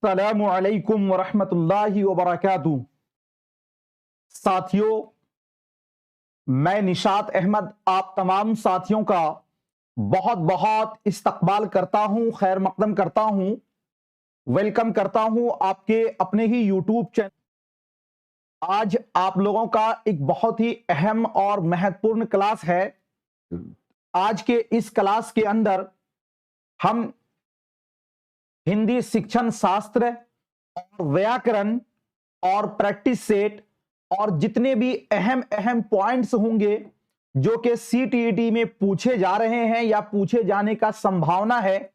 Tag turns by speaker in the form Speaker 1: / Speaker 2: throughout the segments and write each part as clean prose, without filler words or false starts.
Speaker 1: अस्सलामु अलैकुम वरहमतुल्लाहि वबरकातुहू। साथियों, मैं निशात अहमद आप तमाम साथियों का बहुत बहुत इस्तकबाल करता हूं, खैर मकदम करता हूं, वेलकम करता हूं आपके अपने ही यूट्यूब चैनल। आज आप लोगों का एक बहुत ही अहम और महत्वपूर्ण क्लास है। आज के इस क्लास के अंदर हम हिंदी शिक्षण शास्त्र और व्याकरण और प्रैक्टिस सेट और जितने भी अहम अहम पॉइंट्स होंगे जो कि सीटीईटी में पूछे जा रहे हैं या पूछे जाने का संभावना है,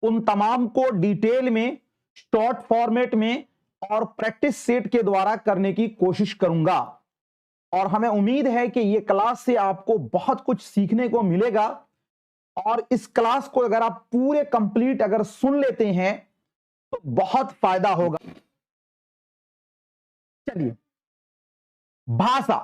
Speaker 1: उन तमाम को डिटेल में शॉर्ट फॉर्मेट में और प्रैक्टिस सेट के द्वारा करने की कोशिश करूंगा। और हमें उम्मीद है कि यह क्लास से आपको बहुत कुछ सीखने को मिलेगा और इस क्लास को अगर आप पूरे कंप्लीट अगर सुन लेते हैं तो बहुत फायदा होगा। चलिए, भाषा।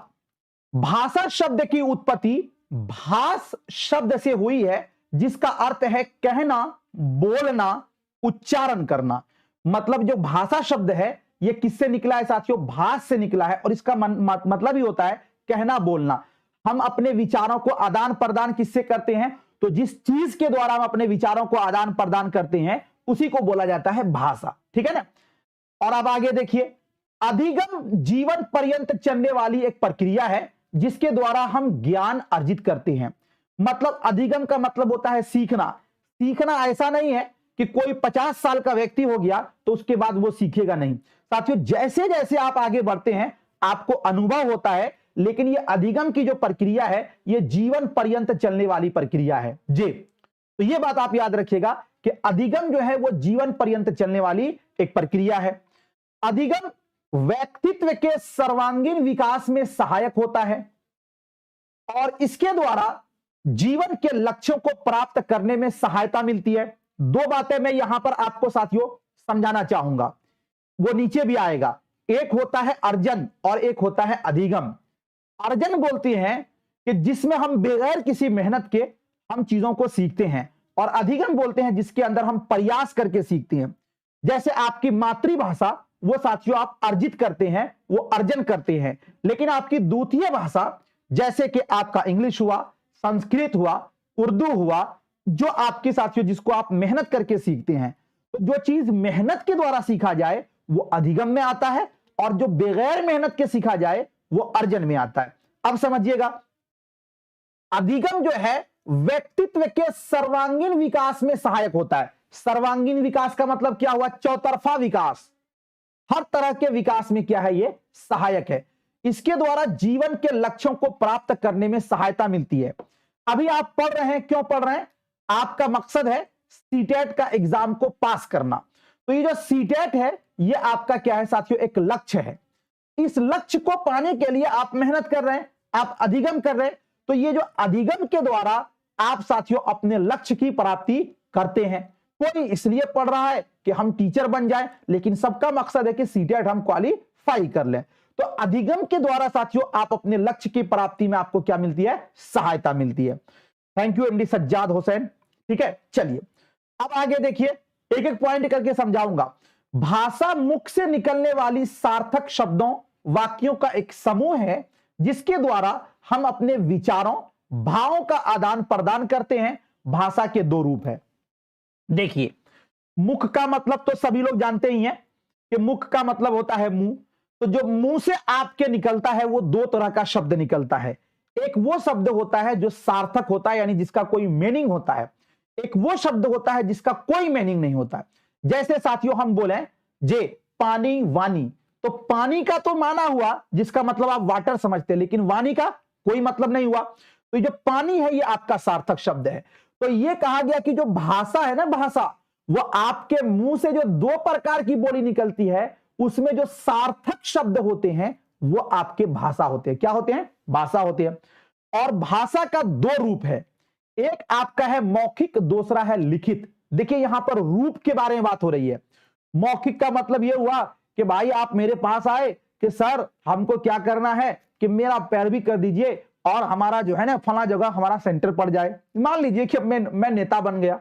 Speaker 1: भाषा शब्द की उत्पत्ति भास शब्द से हुई है, जिसका अर्थ है कहना, बोलना, उच्चारण करना। मतलब जो भाषा शब्द है यह किससे निकला है साथियों? भास से निकला है और इसका मतलब ही होता है कहना, बोलना। हम अपने विचारों को आदान प्रदान किससे करते हैं? तो जिस चीज के द्वारा हम अपने विचारों को आदान प्रदान करते हैं उसी को बोला जाता है भाषा। ठीक है ना? और अब आगे देखिए, अधिगम जीवन पर्यंत चलने वाली एक प्रक्रिया है जिसके द्वारा हम ज्ञान अर्जित करते हैं। मतलब अधिगम का मतलब होता है सीखना। सीखना ऐसा नहीं है कि कोई 50 साल का व्यक्ति हो गया तो उसके बाद वो सीखेगा नहीं। साथियों, जैसे जैसे आप आगे बढ़ते हैं आपको अनुभव होता है, लेकिन ये अधिगम की जो प्रक्रिया है ये जीवन पर्यंत चलने वाली प्रक्रिया है जी। तो ये बात आप याद रखिएगा कि अधिगम जो है वो जीवन पर्यंत चलने वाली एक प्रक्रिया है। अधिगम व्यक्तित्व के सर्वांगीण विकास में सहायक होता है और इसके द्वारा जीवन के लक्ष्यों को प्राप्त करने में सहायता मिलती है। दो बातें मैं यहां पर आपको साथियों समझाना चाहूंगा, वो नीचे भी आएगा। एक होता है अर्जन और एक होता है अधिगम। अर्जन बोलते हैं कि जिसमें हम बगैर किसी मेहनत के हम चीजों को सीखते हैं, और अधिगम बोलते हैं जिसके अंदर हम प्रयास करके सीखते हैं। जैसे आपकी मातृभाषा वो साथियों आप अर्जित करते हैं, वो अर्जन करते हैं, लेकिन आपकी द्वितीय भाषा जैसे कि आपका इंग्लिश हुआ, संस्कृत हुआ, उर्दू हुआ, जो आपके साथियों जिसको आप मेहनत करके सीखते हैं, तो जो चीज मेहनत के द्वारा सीखा जाए वो अधिगम में आता है और जो बगैर मेहनत के सीखा जाए वो अर्जन में आता है। अब समझिएगा, अधिगम जो है व्यक्तित्व के सर्वांगीण विकास में सहायक होता है। सर्वांगीण विकास का मतलब क्या हुआ? चौतरफा विकास। हर तरह के विकास में क्या है? ये सहायक है। इसके द्वारा जीवन के लक्ष्यों को प्राप्त करने में सहायता मिलती है। अभी आप पढ़ रहे हैं, क्यों पढ़ रहे हैं? आपका मकसद है सीटेट का एग्जाम को पास करना। तो ये जो सीटेट है ये आपका क्या है साथियों? एक लक्ष्य है। इस लक्ष्य को पाने के लिए आप मेहनत कर रहे हैं, आप अधिगम कर रहे हैं। तो ये जो अधिगम के द्वारा आप साथियों अपने लक्ष्य की प्राप्ति करते हैं। कोई इसलिए पढ़ रहा है कि हम टीचर बन जाएं, लेकिन सबका मकसद है कि सीटेट हम क्वालिफाई कर लें। तो अधिगम के द्वारा साथियों आप अपने लक्ष्य की प्राप्ति में आपको क्या मिलती है? सहायता मिलती है। Thank you MD Sajjad Hussain. ठीक है, चलिए अब आगे देखिए, एक एक पॉइंट करके समझाऊंगा। भाषा मुख से निकलने वाली सार्थक शब्दों, वाक्यों का एक समूह है जिसके द्वारा हम अपने विचारों, भावों का आदान प्रदान करते हैं। भाषा के दो रूप है। देखिए, मुख का मतलब तो सभी लोग जानते ही हैं कि मुख का मतलब होता है मुंह। तो जो मुंह से आपके निकलता है वो दो तरह का शब्द निकलता है। एक वो शब्द होता है जो सार्थक होता है, यानी जिसका कोई मीनिंग होता है। एक वो शब्द होता है जिसका कोई मीनिंग नहीं होता है। जैसे साथियों हम बोले जे पानी, वानी, तो पानी का तो माना हुआ जिसका मतलब आप वाटर समझते हैं, लेकिन वानी का कोई मतलब नहीं हुआ। तो जो पानी है ये आपका सार्थक शब्द है। तो ये कहा गया कि जो भाषा है ना, भाषा वो आपके मुंह से जो दो प्रकार की बोली निकलती है उसमें जो सार्थक शब्द होते हैं वो आपके भाषा होते हैं। क्या होते हैं? भाषा होते हैं। और भाषा का दो रूप है, एक आपका है मौखिक, दूसरा है लिखित। देखिए यहां पर रूप के बारे में बात हो रही है। मौखिक का मतलब यह हुआ कि भाई आप मेरे पास आए कि सर हमको क्या करना है कि मेरा पैरवी कर दीजिए और हमारा जो है ना फला जगह हमारा सेंटर पड़ जाए। मान लीजिए कि मैं नेता बन गया,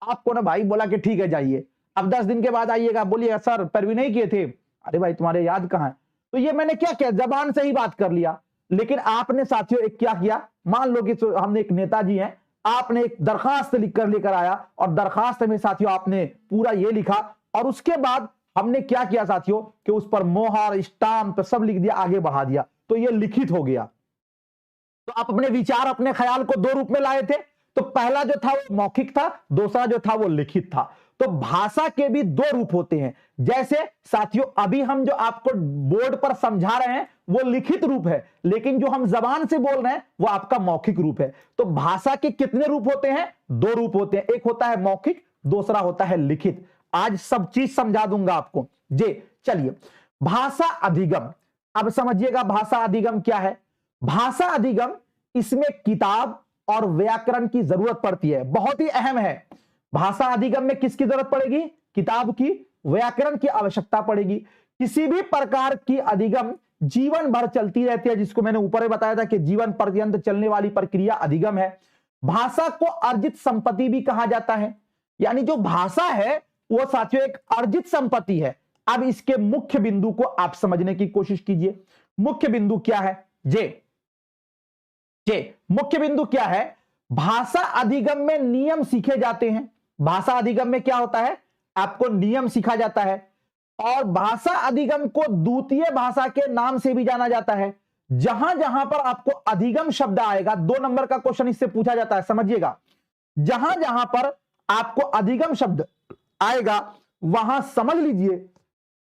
Speaker 1: आपको ना भाई बोला कि ठीक है जाइए। अब 10 दिन के बाद आइएगा, बोलिएगा सर पैरवी नहीं किए थे, अरे भाई तुम्हारे याद कहां है। तो ये मैंने क्या किया, जबान से ही बात कर लिया। लेकिन आपने साथियों एक क्या किया, मान लो कि हमने एक नेताजी हैं, आपने एक दरखास्त लिख कर लेकर आया और दरखास्त में साथियों आपने पूरा ये लिखा और उसके बाद हमने क्या किया साथियों कि उस पर मोहर स्टाम्प सब लिख दिया, आगे बढ़ा दिया, तो ये लिखित हो गया। तो आप अपने विचार अपने ख्याल को दो रूप में लाए थे, तो पहला जो था वो मौखिक था, दूसरा जो था वो लिखित था। तो भाषा के भी दो रूप होते हैं। जैसे साथियों अभी हम जो आपको बोर्ड पर समझा रहे हैं वो लिखित रूप है, लेकिन जो हम जबान से बोल रहे हैं वो आपका मौखिक रूप है। तो भाषा के कितने रूप होते हैं, दो रूप होते हैं, एक होता है मौखिक, दूसरा होता है लिखित। आज सब चीज समझा दूंगा आपको जी। चलिए भाषा अधिगम, अब समझिएगा भाषा अधिगम क्या है। भाषा अधिगम, इसमें किताब और व्याकरण की जरूरत पड़ती है, बहुत ही अहम है। भाषा अधिगम में किसकी जरूरत पड़ेगी, किताब की, व्याकरण की आवश्यकता पड़ेगी। किसी भी प्रकार की अधिगम जीवन भर चलती रहती है, जिसको मैंने ऊपर बताया था कि जीवन पर्यंत चलने वाली प्रक्रिया अधिगम है। भाषा को अर्जित संपत्ति भी कहा जाता है, यानी जो भाषा है वो साथियों एक अर्जित संपत्ति है। अब इसके मुख्य बिंदु को आप समझने की कोशिश कीजिए। मुख्य बिंदु क्या है जे मुख्य बिंदु क्या है, भाषा अधिगम में नियम सीखे जाते हैं। भाषा अधिगम में क्या होता है, आपको नियम सीखा जाता है। और भाषा अधिगम को द्वितीय भाषा के नाम से भी जाना जाता है। जहां जहां पर आपको अधिगम शब्द आएगा, 2 नंबर का क्वेश्चन इससे पूछा जाता है, समझिएगा। जहां जहां पर आपको अधिगम शब्द आएगा वहां समझ लीजिए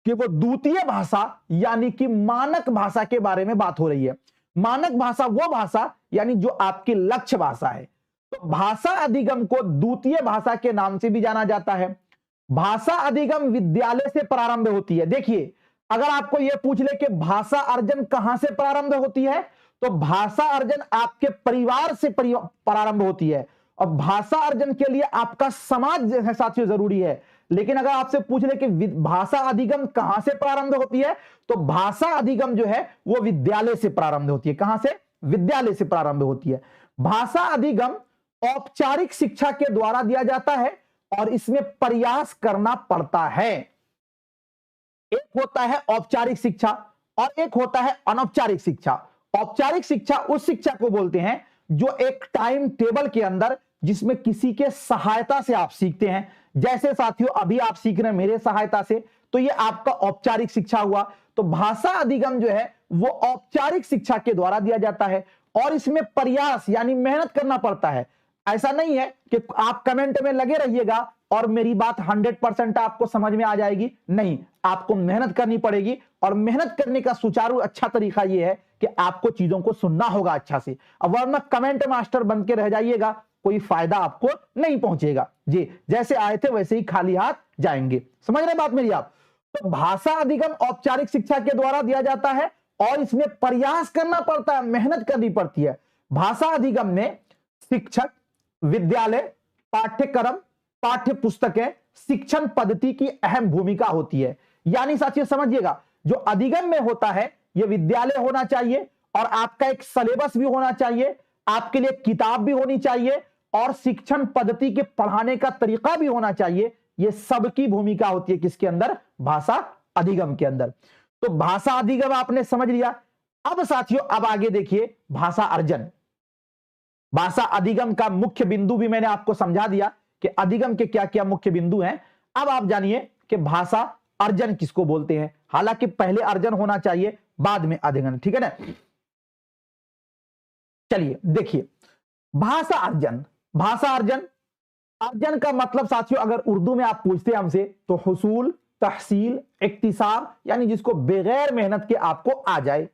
Speaker 1: कि वो द्वितीय भाषा यानी कि मानक भाषा के बारे में बात हो रही है। मानक भाषा वो भाषा यानी जो आपकी लक्ष्य भाषा है। तो भाषा अधिगम को द्वितीय भाषा के नाम से भी जाना जाता है। भाषा अधिगम विद्यालय से प्रारंभ होती है। देखिए अगर आपको यह पूछ ले कि भाषा अर्जन कहां से प्रारंभ होती है, तो भाषा अर्जन आपके परिवार से प्रारंभ होती है। और भाषा अर्जन के लिए आपका समाज है साथियों जरूरी है। लेकिन अगर आपसे पूछ ले कि भाषा अधिगम कहां से प्रारंभ होती है, तो भाषा अधिगम जो है वो विद्यालय से प्रारंभ होती है। कहां से, विद्यालय से प्रारंभ होती है। भाषा अधिगम औपचारिक शिक्षा के द्वारा दिया जाता है और इसमें प्रयास करना पड़ता है। एक होता है औपचारिक शिक्षा और एक होता है अनौपचारिक शिक्षा। औपचारिक शिक्षा उस शिक्षा को बोलते हैं जो एक टाइम टेबल के अंदर, जिसमें किसी के सहायता से आप सीखते हैं। जैसे साथियों अभी आप सीख रहे हैं मेरे सहायता से, तो ये आपका औपचारिक शिक्षा हुआ। तो भाषा अधिगम जो है वो औपचारिक शिक्षा के द्वारा दिया जाता है और इसमें प्रयास यानी मेहनत करना पड़ता है। ऐसा नहीं है कि आप कमेंट में लगे रहिएगा और मेरी बात 100% आपको समझ में आ जाएगी, नहीं, आपको मेहनत करनी पड़ेगी। और मेहनत करने का सुचारू अच्छा तरीका यह है कि आपको चीजों को सुनना होगा अच्छा से। अब वरना कमेंट मास्टर बन के रह जाइएगा, कोई फायदा आपको नहीं पहुंचेगा जी। जैसे आए थे वैसे ही खाली हाथ जाएंगे, समझ रहे बात मेरी आप। तो भाषा अधिगम औपचारिक शिक्षा के द्वारा दिया जाता है और इसमें प्रयास करना पड़ता है, मेहनत करनी पड़ती है। भाषा अधिगम में शिक्षक, विद्यालय, पाठ्यक्रम, पाठ्य पुस्तकें, शिक्षण पद्धति की अहम भूमिका होती है। यानी साथियों समझिएगा, जो अधिगम में होता है यह विद्यालय होना चाहिए और आपका एक सिलेबस भी होना चाहिए, आपके लिए किताब भी होनी चाहिए और शिक्षण पद्धति के पढ़ाने का तरीका भी होना चाहिए। यह सबकी भूमिका होती है किसके अंदर, भाषा अधिगम के अंदर। तो भाषा अधिगम आपने समझ लिया। अब साथियों अब आगे देखिए भाषा अर्जन। भाषा अधिगम का मुख्य बिंदु भी मैंने आपको समझा दिया कि अधिगम के क्या क्या मुख्य बिंदु हैं। अब आप जानिए कि भाषा अर्जन किसको बोलते हैं। हालांकि पहले अर्जन होना चाहिए, बाद में अधिगम, ठीक है ना। चलिए देखिए भाषा अर्जन। भाषा अर्जन, अर्जन का मतलब साथियों अगर उर्दू में आप पूछते हैं हमसे तो हुसूल, तहसील, इक्तिसाब, यानी जिसको बगैर मेहनत के आपको आ जाए।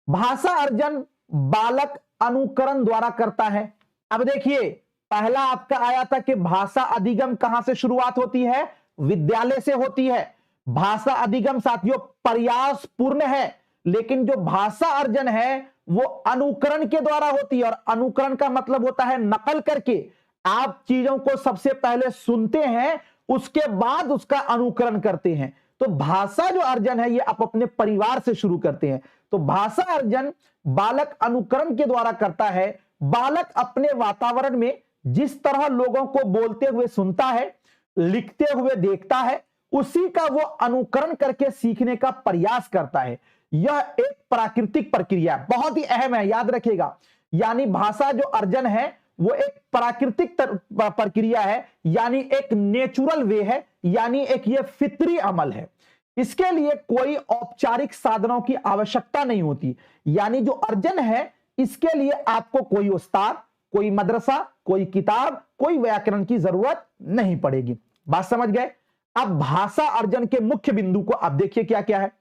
Speaker 1: भाषा अर्जन बालक अनुकरण द्वारा करता है। अब देखिए पहला आपका आया था कि भाषा अधिगम कहां से शुरुआत होती है, विद्यालय से होती है। भाषा अधिगम साथियों प्रयास पूर्ण है, लेकिन जो भाषा अर्जन है वो अनुकरण के द्वारा होती है। और अनुकरण का मतलब होता है नकल करके। आप चीजों को सबसे पहले सुनते हैं, उसके बाद उसका अनुकरण करते हैं। तो भाषा जो अर्जन है ये आप अपने परिवार से शुरू करते हैं। तो भाषा अर्जन बालक अनुकरण के द्वारा करता है। बालक अपने वातावरण में जिस तरह लोगों को बोलते हुए सुनता है, लिखते हुए देखता है, उसी का वो अनुकरण करके सीखने का प्रयास करता है। यह एक प्राकृतिक प्रक्रिया है, बहुत ही अहम है, याद रखिएगा। यानी भाषा जो अर्जन है वो एक प्राकृतिक प्रक्रिया है, यानी एक नेचुरल वे है, यानी एक ये फितरी अमल है। इसके लिए कोई औपचारिक साधनों की आवश्यकता नहीं होती। यानी जो अर्जन है इसके लिए आपको कोई उस्ताद, कोई मदरसा, कोई किताब, कोई व्याकरण की जरूरत नहीं पड़ेगी। बात समझ गए? अब भाषा अर्जन के मुख्य बिंदु को आप देखिए क्या क्या है।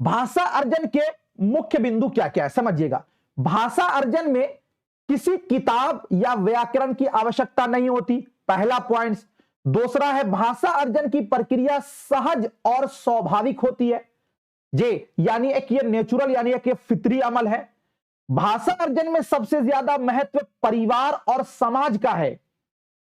Speaker 1: भाषा अर्जन के मुख्य बिंदु क्या क्या है समझिएगा। भाषा अर्जन में किसी किताब या व्याकरण की आवश्यकता नहीं होती, पहला पॉइंट। दूसरा है भाषा अर्जन की प्रक्रिया सहज और स्वाभाविक होती है जे, यानी एक ये नेचुरल यानी एक ये फितरी अमल है। भाषा अर्जन में सबसे ज्यादा महत्व परिवार और समाज का है।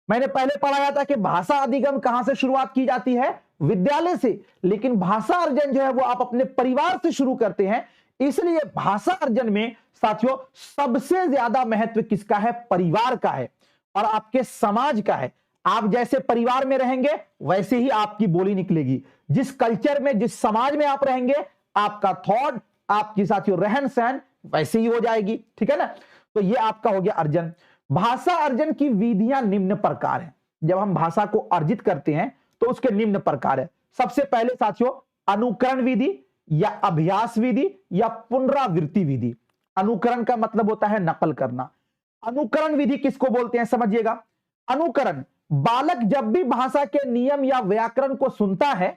Speaker 1: मैंने पहले पढ़ाया था कि भाषा अधिगम कहां से शुरुआत की जाती है? विद्यालय से, लेकिन भाषा अर्जन जो है वो आप अपने परिवार से शुरू करते हैं। इसलिए भाषा अर्जन में साथियों सबसे ज्यादा महत्व किसका है? परिवार का है और आपके समाज का है। आप जैसे परिवार में रहेंगे वैसे ही आपकी बोली निकलेगी। जिस कल्चर में, जिस समाज में आप रहेंगे, आपका थॉट, आपकी साथियों रहन सहन वैसे ही हो जाएगी। ठीक है ना? तो ये आपका हो गया अर्जन। भाषा अर्जन की विधियां निम्न प्रकार है। जब हम भाषा को अर्जित करते हैं तो उसके निम्न प्रकार है। सबसे पहले साथियों अनुकरण विधि या अभ्यास विधि या पुनरावृत्ति विधि। अनुकरण का मतलब होता है नकल करना। अनुकरण विधि किसको बोलते हैं समझिएगा। अनुकरण, बालक जब भी भाषा के नियम या व्याकरण को सुनता है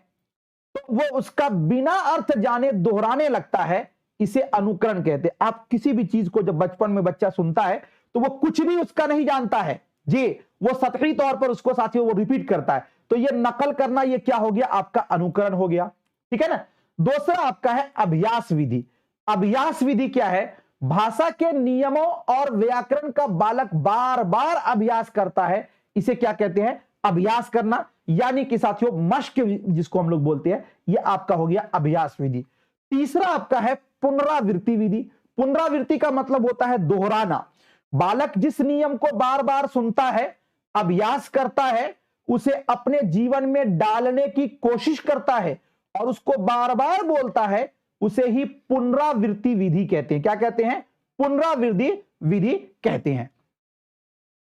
Speaker 1: तो वो उसका बिना अर्थ जाने दोहराने लगता है, इसे अनुकरण कहते हैं। आप किसी भी चीज को जब बचपन में बच्चा सुनता है तो वो कुछ भी उसका नहीं जानता है जी, वो सतही तौर पर उसको साथियों वो रिपीट करता है। तो ये नकल करना, ये क्या हो गया? आपका अनुकरण हो गया। ठीक है ना? दूसरा आपका है अभ्यास विधि। अभ्यास विधि क्या है? भाषा के नियमों और व्याकरण का बालक बार बार अभ्यास करता है, इसे क्या कहते हैं? अभ्यास करना, यानी कि साथियों मश्क जिसको हम लोग बोलते हैं, ये आपका हो गया अभ्यास विधि। तीसरा आपका है पुनरावृत्ति विधि। पुनरावृत्ति का मतलब होता है दोहराना। बालक जिस नियम को बार बार सुनता है, अभ्यास करता है, उसे अपने जीवन में डालने की कोशिश करता है और उसको बार बार बोलता है, उसे ही पुनरावृत्ति विधि कहते हैं। क्या कहते हैं? पुनरावृत्ति विधि कहते हैं।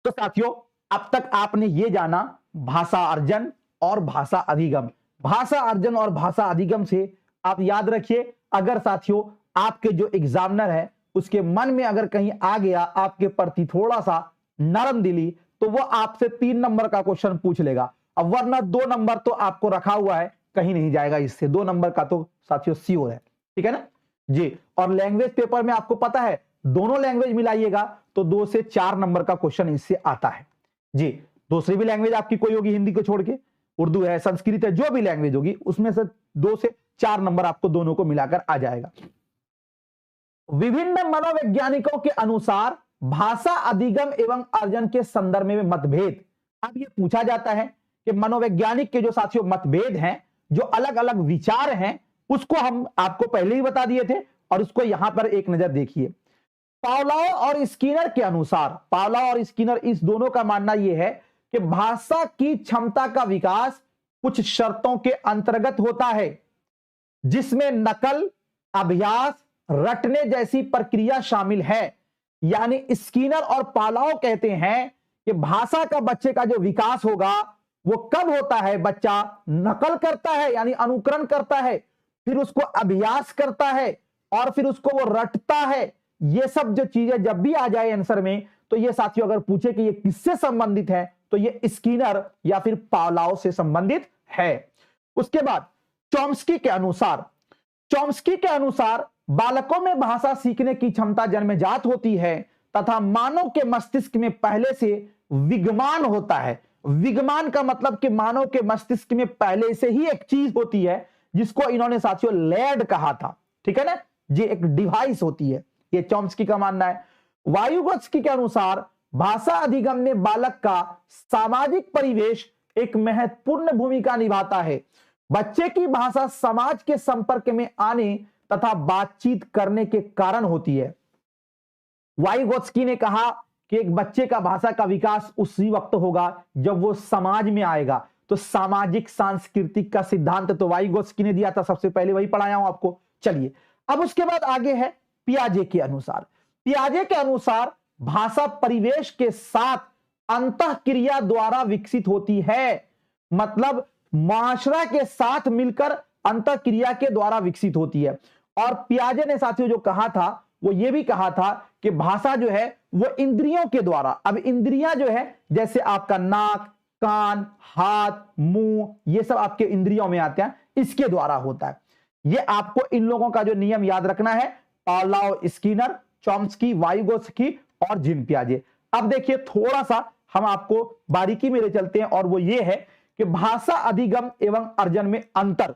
Speaker 1: तो साथियों अब तक आपने ये जाना भाषा अर्जन और भाषा अधिगम। भाषा अर्जन और भाषा अधिगम से आप याद रखिए, अगर साथियों आपके जो एग्जामिनर है उसके मन में अगर कहीं आ गया आपके प्रति थोड़ा सा नरम दिली, तो वो आपसे 3 नंबर का क्वेश्चन पूछ लेगा। अब वरना 2 नंबर तो आपको रखा हुआ है, कहीं नहीं जाएगा इससे। 2 नंबर का तो साथियों श्योर है। ठीक है ना जी? और लैंग्वेज पेपर में आपको पता है दोनों लैंग्वेज मिलाइएगा तो 2 से 4 नंबर का क्वेश्चन इससे आता है जी। दूसरी भी लैंग्वेज आपकी कोई होगी हिंदी को छोड़ के, उर्दू है, संस्कृत है, जो भी लैंग्वेज होगी उसमें से 2 से 4 नंबर आपको दोनों को मिलाकर आ जाएगा। विभिन्न मनोवैज्ञानिकों के अनुसार भाषा अधिगम एवं अर्जन के संदर्भ में मतभेद। अब ये पूछा जाता है कि मनोवैज्ञानिक के जो साथियों मतभेद हैं, जो अलग अलग विचार हैं, उसको हम आपको पहले ही बता दिए थे और उसको यहां पर एक नजर देखिए। पावलोव और स्किनर के अनुसार, पावलोव और स्किनर इस दोनों का मानना यह है कि भाषा की क्षमता का विकास कुछ शर्तों के अंतर्गत होता है, जिसमें नकल, अभ्यास, रटने जैसी प्रक्रिया शामिल है। यानी स्किनर और पावलोव कहते हैं कि भाषा का बच्चे का जो विकास होगा वो कब होता है? बच्चा नकल करता है यानी अनुकरण करता है, फिर उसको अभ्यास करता है और फिर उसको वो रटता है। ये सब जो चीजें जब भी आ जाए आंसर में, तो ये साथियों अगर पूछे कि ये किससे संबंधित है तो ये स्किनर या फिर पावलोव से संबंधित है। उसके बाद चॉम्स्की के अनुसार, चॉम्स्की के अनुसार बालकों में भाषा सीखने की क्षमता जन्मजात होती है तथा मानव के मस्तिष्क में पहले से विद्यमान होता है। विद्यमान का मतलब कि मानव के मस्तिष्क में पहले से ही एक चीज होती है जिसको इन्होंने साथियों लैड कहा था। ठीक है ना? ये एक डिवाइस होती है, ये चॉम्स्की का मानना है। वायुगोत्स्की के अनुसार भाषा अधिगम में बालक का सामाजिक परिवेश एक महत्वपूर्ण भूमिका निभाता है। बच्चे की भाषा समाज के संपर्क में आने तथा बातचीत करने के कारण होती है। वायुगोत्स्की ने कहा कि एक बच्चे का भाषा का विकास उसी वक्त होगा जब वो समाज में आएगा। तो सामाजिक सांस्कृतिक का सिद्धांत तो वाइगोत्स्की ने दिया था, सबसे पहले वही पढ़ाया हूं आपको। चलिए अब उसके बाद आगे है पियाजे के अनुसार। पियाजे के अनुसार भाषा परिवेश के साथ अंतःक्रिया द्वारा विकसित होती है, मतलब माशरा के साथ मिलकर अंतःक्रिया के द्वारा विकसित होती है। और पियाजे ने साथियों जो कहा था वो ये भी कहा था कि भाषा जो है वो इंद्रियों के द्वारा, अब इंद्रियां जो है जैसे आपका नाक, कान, हाथ, मुंह, ये सब आपके इंद्रियों में आते हैं, इसके द्वारा होता है। ये आपको इन लोगों का जो नियम याद रखना है, पावलोव, स्किनर, चॉम्स्की, वाइगोत्स्की और जीन पियाजे। अब देखिए थोड़ा सा हम आपको बारीकी में ले चलते हैं, और वो ये है कि भाषा अधिगम एवं अर्जन में अंतर,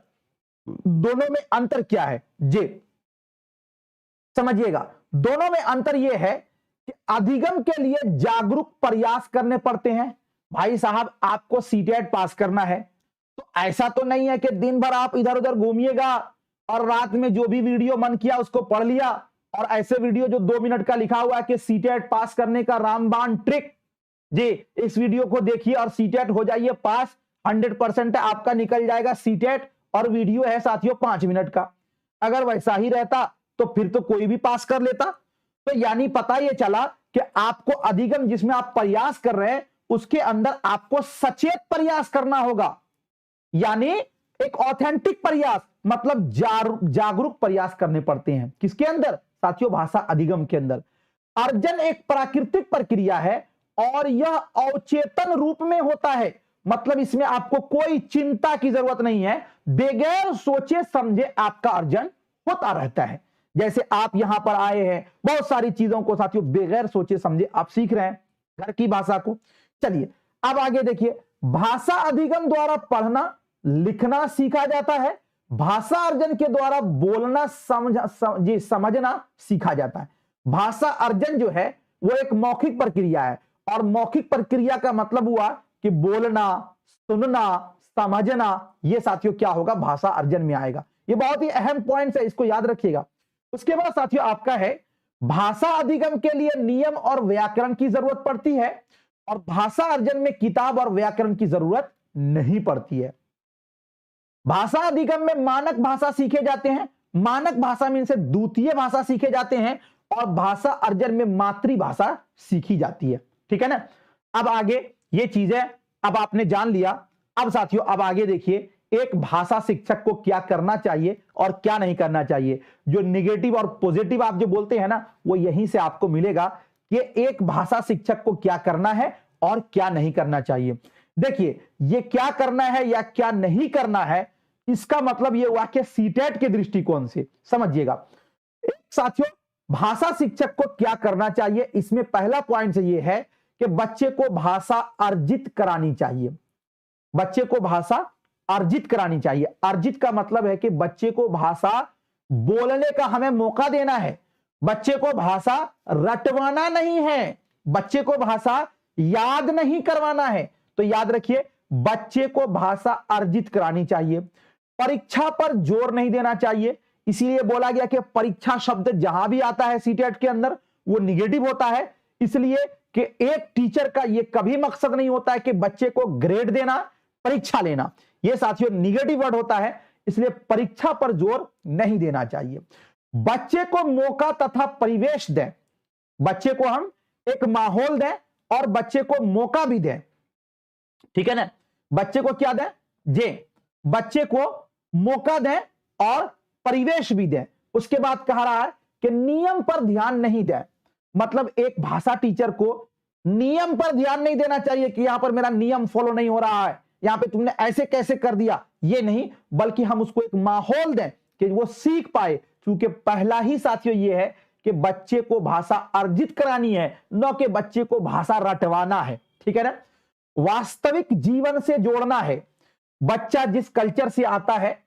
Speaker 1: दोनों में अंतर क्या है जे समझिएगा। दोनों में अंतर यह है कि अधिगम के लिए जागरूक प्रयास करने पड़ते हैं। भाई साहब आपको सीटेट पास करना है तो ऐसा तो नहीं है कि दिन भर आप इधर उधर घूमिएगा और रात में जो भी वीडियो मन किया उसको पढ़ लिया, और ऐसे वीडियो जो 2 मिनट का लिखा हुआ है कि सीटेट पास करने का रामबाण ट्रिक, जी इस वीडियो को देखिए और सीटेट हो जाइए पास, 100% आपका निकल जाएगा सीटेट, और वीडियो है साथियों 5 मिनट का। अगर वैसा ही रहता तो फिर तो कोई भी पास कर लेता। तो यानी पता यह चला कि आपको अधिगम जिसमें आप प्रयास कर रहे हैं उसके अंदर आपको सचेत प्रयास करना होगा, यानी एक ऑथेंटिक प्रयास, मतलब जागरूक प्रयास करने पड़ते हैं। किसके अंदर साथियों? भाषा अधिगम के अंदर। अर्जन एक प्राकृतिक प्रक्रिया है और यह अवचेतन रूप में होता है, मतलब इसमें आपको कोई चिंता की जरूरत नहीं है, बगैर सोचे समझे आपका अर्जन होता रहता है। जैसे आप यहां पर आए हैं, बहुत सारी चीजों को साथियों बगैर सोचे समझे आप सीख रहे हैं घर की भाषा को। चलिए अब आगे देखिए, भाषा अधिगम द्वारा पढ़ना लिखना सीखा जाता है, भाषा अर्जन के द्वारा बोलना समझना सीखा जाता है। भाषा अर्जन जो है वो एक मौखिक प्रक्रिया है, और मौखिक प्रक्रिया का मतलब हुआ कि बोलना, सुनना, समझना, ये साथियों क्या होगा? भाषा अर्जन में आएगा। ये बहुत ही अहम पॉइंट है, इसको याद रखिएगा। उसके बाद साथियों आपका है भाषा अधिगम के लिए नियम और व्याकरण की जरूरत पड़ती है, और भाषा अर्जन में किताब और व्याकरण की जरूरत नहीं पड़ती है। भाषा अधिगम में मानक भाषा सीखे जाते हैं, मानक भाषा में इनसे द्वितीय भाषा सीखे जाते हैं, और भाषा अर्जन में मातृभाषा सीखी जाती है। ठीक है ना? अब आगे ये चीजें अब आपने जान लिया। अब साथियों अब आगे देखिए, एक भाषा शिक्षक को क्या करना चाहिए और क्या नहीं करना चाहिए। जो निगेटिव और पॉजिटिव आप जो बोलते हैं ना, वो यहीं से आपको मिलेगा कि एक भाषा शिक्षक को क्या करना है और क्या नहीं करना चाहिए। देखिए ये क्या करना है या क्या नहीं करना है, इसका मतलब ये हुआ कि सीटेट के दृष्टिकोण से समझिएगा। साथियों भाषा शिक्षक को क्या करना चाहिए, इसमें पहला पॉइंट ये है कि बच्चे को भाषा अर्जित करानी चाहिए। बच्चे को भाषा अर्जित करानी चाहिए। अर्जित का मतलब है कि बच्चे को भाषा बोलने का हमें मौका देना है, बच्चे को भाषा रटवाना नहीं है, बच्चे को भाषा याद नहीं करवाना है। तो याद रखिए बच्चे को भाषा अर्जित करानी चाहिए। परीक्षा पर जोर नहीं देना चाहिए, इसलिए बोला गया कि परीक्षा शब्द जहां भी आता है सीटेट के अंदर वो निगेटिव होता है, इसलिए कि एक टीचर का ये कभी मकसद नहीं होता है कि बच्चे को ग्रेड देना, परीक्षा लेना। ये साथियों निगेटिव वर्ड होता है, इसलिए परीक्षा पर जोर नहीं देना चाहिए। बच्चे को मौका तथा परिवेश दें, बच्चे को हम एक माहौल दें और बच्चे को मौका भी दें। ठीक है ना? बच्चे को क्या दें? जे बच्चे को मौका दें और परिवेश भी दें। उसके बाद कह रहा है कि नियम पर ध्यान नहीं दें, मतलब एक भाषा टीचर को नियम पर ध्यान नहीं देना चाहिए कि यहां पर मेरा नियम फॉलो नहीं हो रहा है, यहां पे तुमने ऐसे कैसे कर दिया, ये नहीं, बल्कि हम उसको एक माहौल दें कि वो सीख पाए। क्योंकि पहला ही साथियों ये है कि बच्चे को भाषा अर्जित करानी है, न कि बच्चे को भाषा रटवाना है। ठीक है ना? वास्तविक जीवन से जोड़ना है। बच्चा जिस कल्चर से आता है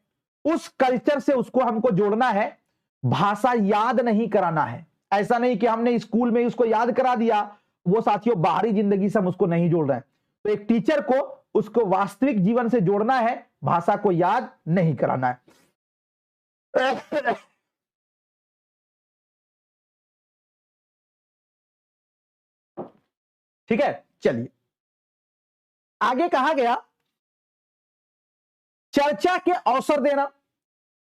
Speaker 1: उस कल्चर से उसको हमको जोड़ना है, भाषा याद नहीं कराना है। ऐसा नहीं कि हमने स्कूल में उसको याद करा दिया, वो साथियों बाहरी जिंदगी से हम उसको नहीं जोड़ रहे हैं। तो एक टीचर को उसको वास्तविक जीवन से जोड़ना है, भाषा को याद नहीं कराना है। ठीक है, चलिए आगे कहा गया चर्चा के अवसर देना।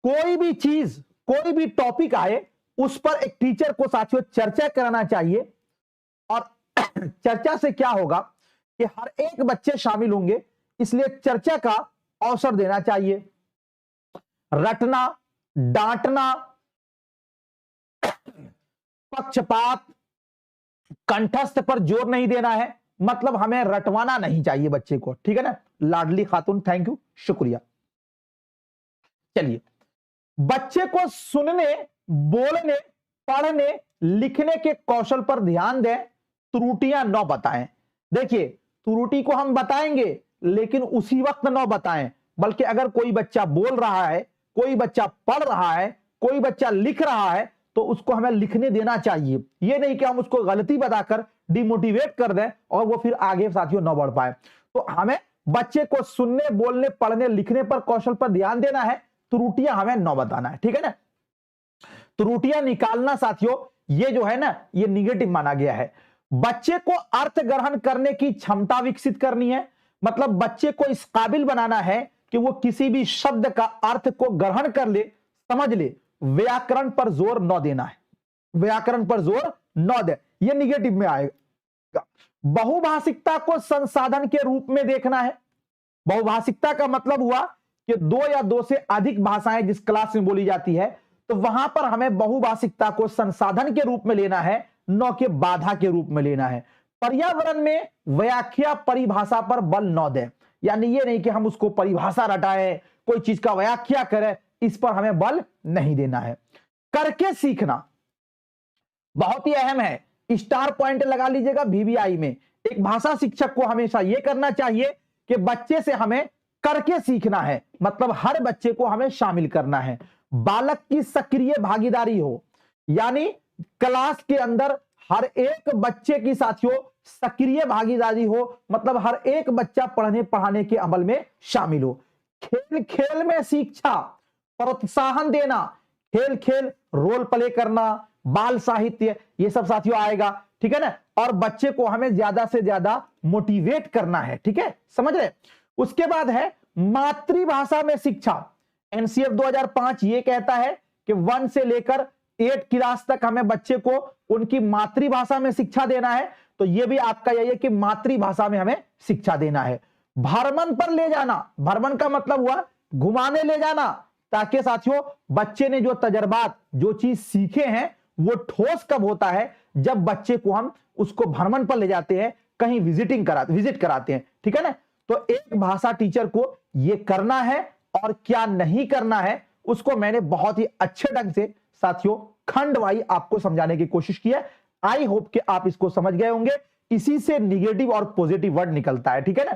Speaker 1: कोई भी चीज, कोई भी टॉपिक आए उस पर एक टीचर को साथियों चर्चा कराना चाहिए। और चर्चा से क्या होगा कि हर एक बच्चे शामिल होंगे, इसलिए चर्चा का अवसर देना चाहिए। रटना, डांटना, पक्षपात, कंठस्थ पर जोर नहीं देना है, मतलब हमें रटवाना नहीं चाहिए बच्चे को, ठीक है ना। लाडली खातून, थैंक यू, शुक्रिया। चलिए, बच्चे को सुनने, बोलने, पढ़ने, लिखने के कौशल पर ध्यान दें, त्रुटियां न बताएं। देखिए, त्रुटि को हम बताएंगे लेकिन उसी वक्त न बताएं, बल्कि अगर कोई बच्चा बोल रहा है, कोई बच्चा पढ़ रहा है, कोई बच्चा लिख रहा है, तो उसको हमें लिखने देना चाहिए। यह नहीं कि हम उसको गलती बताकर डिमोटिवेट कर दें और वो फिर आगे साथियों न बढ़ पाए। तो हमें बच्चे को सुनने, बोलने, पढ़ने, लिखने पर कौशल पर ध्यान देना है, त्रुटियां हमें न बताना है, ठीक है ना। त्रुटियां निकालना साथियों, ये जो है ना, ये निगेटिव माना गया है। बच्चे को अर्थ ग्रहण करने की क्षमता विकसित करनी है, मतलब बच्चे को इस काबिल बनाना है कि वो किसी भी शब्द का अर्थ को ग्रहण कर ले, समझ ले। व्याकरण पर जोर न देना है, व्याकरण पर जोर न दे, ये निगेटिव में आएगा। बहुभाषिकता को संसाधन के रूप में देखना है। बहुभाषिकता का मतलब हुआ कि दो या दो से अधिक भाषाएं जिस क्लास में बोली जाती है, तो वहां पर हमें बहुभाषिकता को संसाधन के रूप में लेना है, न कि बाधा के रूप में लेना है। पर्यावरण में व्याख्या परिभाषा पर बल न दें, यानी ये नहीं कि हम उसको परिभाषा रटाए, कोई चीज का व्याख्या करें, इस पर हमें बल नहीं देना है। करके सीखना बहुत ही अहम है, स्टार पॉइंट लगा लीजिएगा VVI में। एक भाषा शिक्षक को हमेशा यह करना चाहिए कि बच्चे से हमें करके सीखना है, मतलब हर बच्चे को हमें शामिल करना है। बालक की सक्रिय भागीदारी हो, यानी क्लास के अंदर हर एक बच्चे की साथियों सक्रिय भागीदारी हो, मतलब हर एक बच्चा पढ़ने पढ़ाने के अमल में शामिल हो। खेल खेल में शिक्षा, प्रोत्साहन देना, खेल खेल, रोल प्ले करना, बाल साहित्य, ये सब साथियों आएगा, ठीक है ना। और बच्चे को हमें ज्यादा से ज्यादा मोटिवेट करना है, ठीक है, समझ रहे। उसके बाद है मातृभाषा में शिक्षा। NCF 2005 ये कहता है कि 1 से लेकर 8 क्लास तक हमें बच्चे को उनकी मातृभाषा में शिक्षा देना है। तो ये भी आपका यही है कि मातृभाषा में हमें शिक्षा देना है। भ्रमण पर ले जाना, भ्रमण का मतलब हुआ घुमाने ले जाना, ताकि साथियों बच्चे ने जो तजर्बात, जो चीज सीखे हैं, वो ठोस कब होता है, जब बच्चे को हम उसको भ्रमण पर ले जाते हैं, कहीं विजिट कराते हैं, ठीक है ना। तो एक भाषा टीचर को यह करना है, और क्या नहीं करना है उसको मैंने बहुत ही अच्छे ढंग से साथियों खंडवाई आपको समझाने की कोशिश की है। आई होप कि आप इसको समझ गए होंगे। इसी से निगेटिव और पॉजिटिव वर्ड निकलता है, ठीक है ना।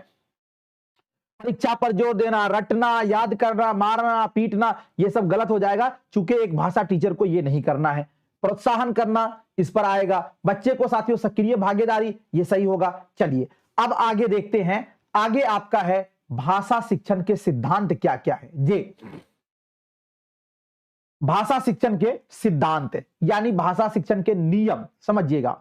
Speaker 1: परीक्षा पर जोर देना, रटना, याद करना, मारना, पीटना, ये सब गलत हो जाएगा, चूंकि एक भाषा टीचर को ये नहीं करना है। प्रोत्साहन करना इस पर आएगा। बच्चे को साथियों सक्रिय भागीदारी, ये सही होगा। चलिए अब आगे देखते हैं। आगे आपका है भाषा शिक्षण के सिद्धांत क्या क्या है जी। भाषा शिक्षण के सिद्धांत यानी भाषा शिक्षण के नियम समझिएगा।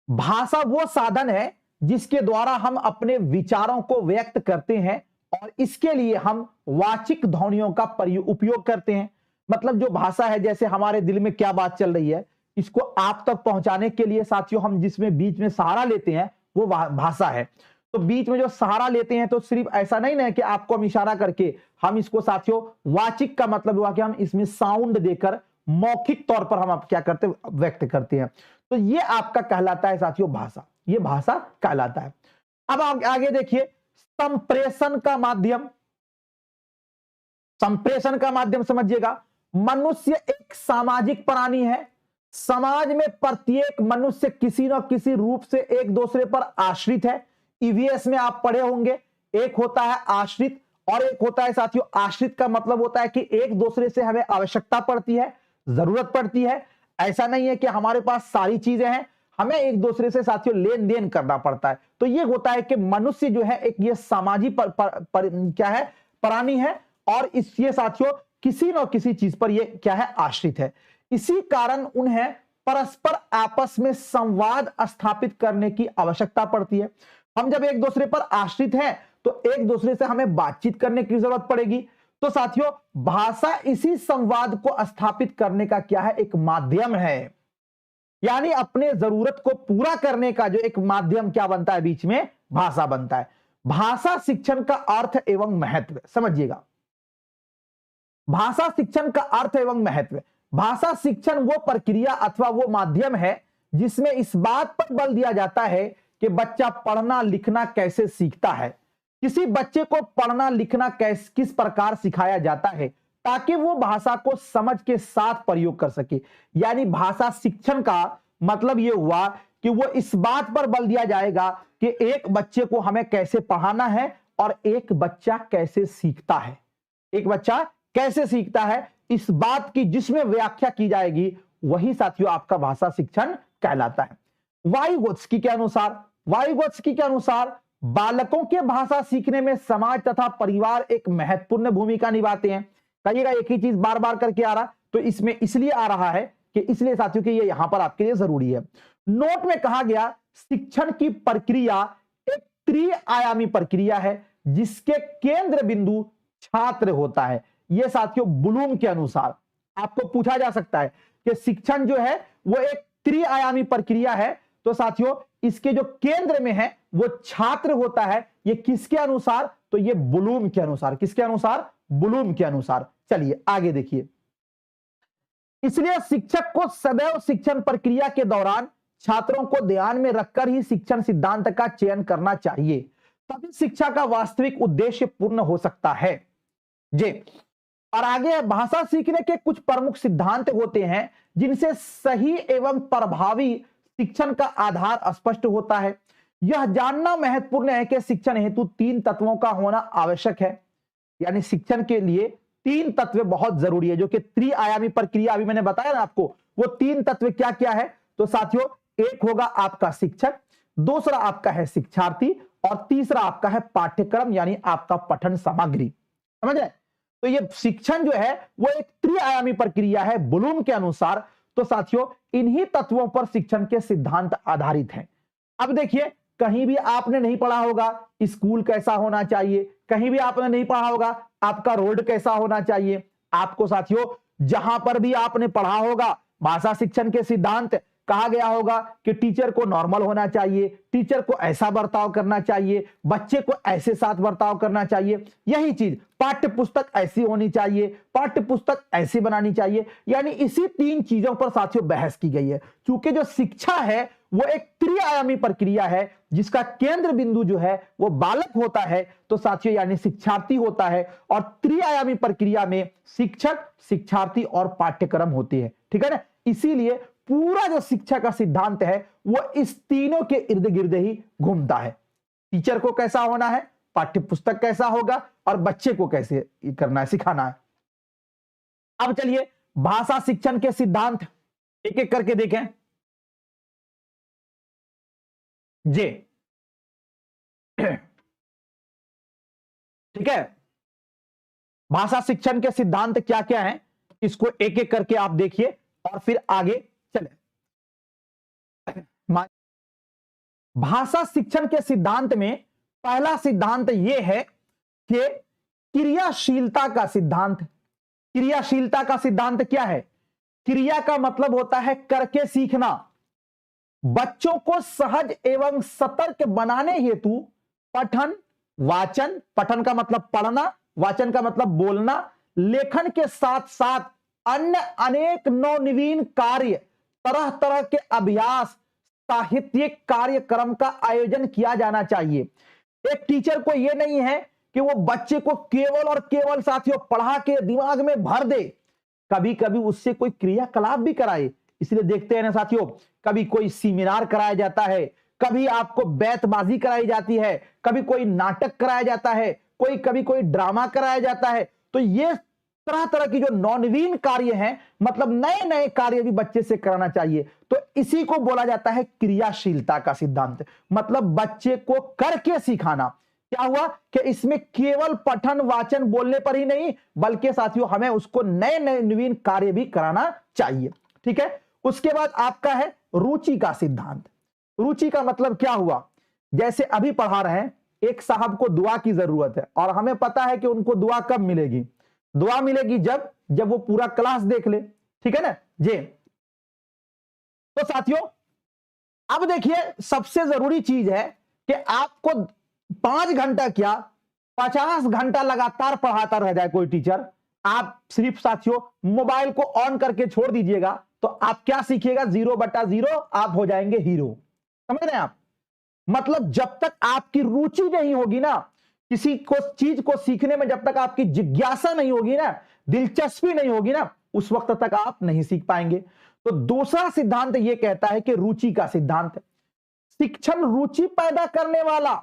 Speaker 1: भाषा वो साधन है जिसके द्वारा हम अपने विचारों को व्यक्त करते हैं, और इसके लिए हम वाचिक ध्वनियों का उपयोग करते हैं। मतलब जो भाषा है, जैसे हमारे दिल में क्या बात चल रही है, इसको आप तक पहुंचाने के लिए साथियों हम जिसमें बीच में सहारा लेते हैं वो भाषा है। तो बीच में जो सहारा लेते हैं, तो सिर्फ ऐसा नहीं ना कि आपको हम इशारा करके हम इसको साथियों, वाचिक का मतलब हुआ कि हम इसमें साउंड देकर मौखिक तौर पर हम क्या करते व्यक्त करते हैं। तो ये आपका कहलाता है साथियों भाषा, ये भाषा कहलाता है। अब आगे देखिए संप्रेषण का माध्यम। संप्रेषण का माध्यम समझिएगा। मनुष्य एक सामाजिक प्राणी है। समाज में प्रत्येक मनुष्य किसी न किसी रूप से एक दूसरे पर आश्रित है। ईवीएस में आप पढ़े होंगे, एक होता है आश्रित और एक होता है साथियों, आश्रित का मतलब होता है कि एक दूसरे से हमें आवश्यकता पड़ती है, जरूरत पड़ती है। ऐसा नहीं है कि हमारे पास सारी चीजें हैं, हमें एक दूसरे से साथियों लेन देन करना पड़ता है। तो ये होता है कि मनुष्य जो है एक ये सामाजिक क्या है, प्राणी है, और इसलिए साथियों किसी न किसी चीज पर ये क्या है, आश्रित है। इसी कारण उन्हें परस्पर आपस में संवाद स्थापित करने की आवश्यकता पड़ती है। हम जब एक दूसरे पर आश्रित हैं तो एक दूसरे से हमें बातचीत करने की जरूरत पड़ेगी। तो साथियों, भाषा इसी संवाद को स्थापित करने का क्या है, एक माध्यम है। यानी अपने जरूरत को पूरा करने का जो एक माध्यम क्या बनता है, बीच में भाषा बनता है। भाषा शिक्षण का अर्थ एवं महत्व समझिएगा। भाषा शिक्षण का अर्थ एवं महत्व, भाषा शिक्षण वो प्रक्रिया अथवा वो माध्यम है जिसमें इस बात पर बल दिया जाता है कि बच्चा पढ़ना लिखना कैसे सीखता है। किसी बच्चे को पढ़ना लिखना किस प्रकार सिखाया जाता है ताकि वो भाषा को समझ के साथ प्रयोग कर सके। यानी भाषा शिक्षण का मतलब ये हुआ कि वो इस बात पर बल दिया जाएगा कि एक बच्चे को हमें कैसे पढ़ाना है और एक बच्चा कैसे सीखता है। एक बच्चा कैसे सीखता है, इस बात की जिसमें व्याख्या की जाएगी, वही साथियों आपका भाषा शिक्षण कहलाता है। वाइगोत्स्की के अनुसार बालकों के भाषा सीखने में समाज तथा परिवार एक महत्वपूर्ण भूमिका निभाते हैं। कहिएगा एक ही चीज बार बार करके आ रहा, तो इसमें इसलिए आ रहा है कि इसलिए साथियों कि ये यहां पर आपके लिए जरूरी है। नोट में कहा गया शिक्षण की प्रक्रिया एक त्रिआयामी प्रक्रिया है जिसके केंद्र बिंदु छात्र होता है। यह साथियों ब्लूम के अनुसार आपको पूछा जा सकता है कि शिक्षण जो है वो एक त्रिआयामी प्रक्रिया है, तो साथियों इसके जो केंद्र में है वो छात्र होता है। ये किसके अनुसार, तो ये ब्लूम के अनुसार। किसके अनुसार, ब्लूम के अनुसार। चलिए आगे देखिए। इसलिए शिक्षक को सदैव शिक्षण प्रक्रिया के दौरान छात्रों को ध्यान में रखकर ही शिक्षण सिद्धांत का चयन करना चाहिए, तभी शिक्षा का वास्तविक उद्देश्य पूर्ण हो सकता है। जी, और आगे भाषा सीखने के कुछ प्रमुख सिद्धांत होते हैं जिनसे सही एवं प्रभावी शिक्षण का आधार स्पष्ट होता है। यह जानना महत्वपूर्ण है कि शिक्षण हेतु 3 तत्वों का होना आवश्यक है। यानी शिक्षण के लिए 3 तत्व बहुत जरूरी है, जो कि त्रिआयामी प्रक्रिया अभी मैंने बताया ना आपको। वो 3 तत्व क्या क्या है, तो साथियों एक होगा आपका शिक्षक, दूसरा आपका है शिक्षार्थी और तीसरा आपका है पाठ्यक्रम यानी आपका पठन सामग्री। समझ रहे? तो ये शिक्षण जो है वो एक त्रिआयामी प्रक्रिया है ब्लूम के अनुसार। तो साथियों इन्हीं तत्वों पर शिक्षण के सिद्धांत आधारित हैं। अब देखिए, कहीं भी आपने नहीं पढ़ा होगा स्कूल कैसा होना चाहिए, कहीं भी आपने नहीं पढ़ा होगा आपका रोड कैसा होना चाहिए। आपको साथियों जहां पर भी आपने पढ़ा होगा भाषा शिक्षण के सिद्धांत, कहा गया होगा कि टीचर को नॉर्मल होना चाहिए, टीचर को ऐसा बर्ताव करना चाहिए, बच्चे को ऐसे साथ बर्ताव करना चाहिए। यही चीज पाठ्य पुस्तक ऐसी होनी चाहिए, पाठ्य पुस्तक ऐसी बनानी चाहिए। यानी इसी 3 चीजों पर साथियों बहस की गई है। क्योंकि जो शिक्षा है वो एक त्रिआयामी प्रक्रिया है जिसका केंद्र बिंदु जो है वो बालक होता है, तो साथियों यानी शिक्षार्थी होता है। और त्रिआयामी प्रक्रिया में शिक्षक, शिक्षार्थी और पाठ्यक्रम होते हैं। ठीक है ना? इसीलिए पूरा जो शिक्षा का सिद्धांत है वो इस तीनों के इर्द गिर्द ही घूमता है। टीचर को कैसा होना है, पाठ्य पुस्तक कैसा होगा और बच्चे को कैसे करना है, सिखाना है। अब चलिए भाषा शिक्षण के सिद्धांत एक एक करके देखें। जी ठीक है, भाषा शिक्षण के सिद्धांत क्या क्या हैं इसको एक एक करके आप देखिए और फिर आगे चले। भाषा शिक्षण के सिद्धांत में पहला सिद्धांत यह है कि क्रियाशीलता का सिद्धांत। क्रियाशीलता का सिद्धांत क्या है? क्रिया का मतलब होता है करके सीखना। बच्चों को सहज एवं सतर्क बनाने हेतु पठन, वाचन, पठन का मतलब पढ़ना, वाचन का मतलब बोलना, लेखन के साथ साथ अन्य अनेक नवनवीन कार्य, तरह तरह के अभ्यास, साहित्यिक कार्यक्रम का आयोजन किया जाना चाहिए। एक टीचर को यह नहीं है कि वो बच्चे को केवल और केवल साथियों पढ़ा के दिमाग में भर दे, कभी कभी उससे कोई क्रियाकलाप भी कराए। इसलिए देखते हैं ना साथियों, कभी कोई सेमिनार कराया जाता है, कभी आपको बैतबाजी कराई जाती है, कभी कोई नाटक कराया जाता है, कभी कोई ड्रामा कराया जाता है। तो ये तरह तरह की जो नवनवीन कार्य हैं, मतलब नए नए कार्य भी बच्चे से कराना चाहिए। तो इसी को बोला जाता है क्रियाशीलता का सिद्धांत। मतलब बच्चे को करके सिखाना। क्या हुआ कि इसमें केवल पठन, वाचन, बोलने पर ही नहीं, बल्कि साथियों हमें उसको नए नए नवीन कार्य भी कराना चाहिए। ठीक है, उसके बाद आपका है रुचि का सिद्धांत। रुचि का मतलब क्या हुआ, जैसे अभी पढ़ा रहे हैं, एक साहब को दुआ की जरूरत है और हमें पता है कि उनको दुआ कब मिलेगी, दुआ मिलेगी जब वो पूरा क्लास देख ले, ठीक है ना जी। तो साथियों अब देखिए सबसे जरूरी चीज है कि आपको 5 घंटा क्या 50 घंटा लगातार पढ़ाता रह जाए कोई टीचर, आप सिर्फ साथियों मोबाइल को ऑन करके छोड़ दीजिएगा तो आप क्या सीखिएगा, 0/0 आप हो जाएंगे हीरो। समझ रहे हैं आप, मतलब जब तक आपकी रुचि नहीं होगी ना किसी को चीज को सीखने में, जब तक आपकी जिज्ञासा नहीं होगी ना, दिलचस्पी नहीं होगी ना, उस वक्त तक आप नहीं सीख पाएंगे। तो दूसरा सिद्धांत यह कहता है कि रुचि का सिद्धांत, शिक्षण रुचि पैदा करने वाला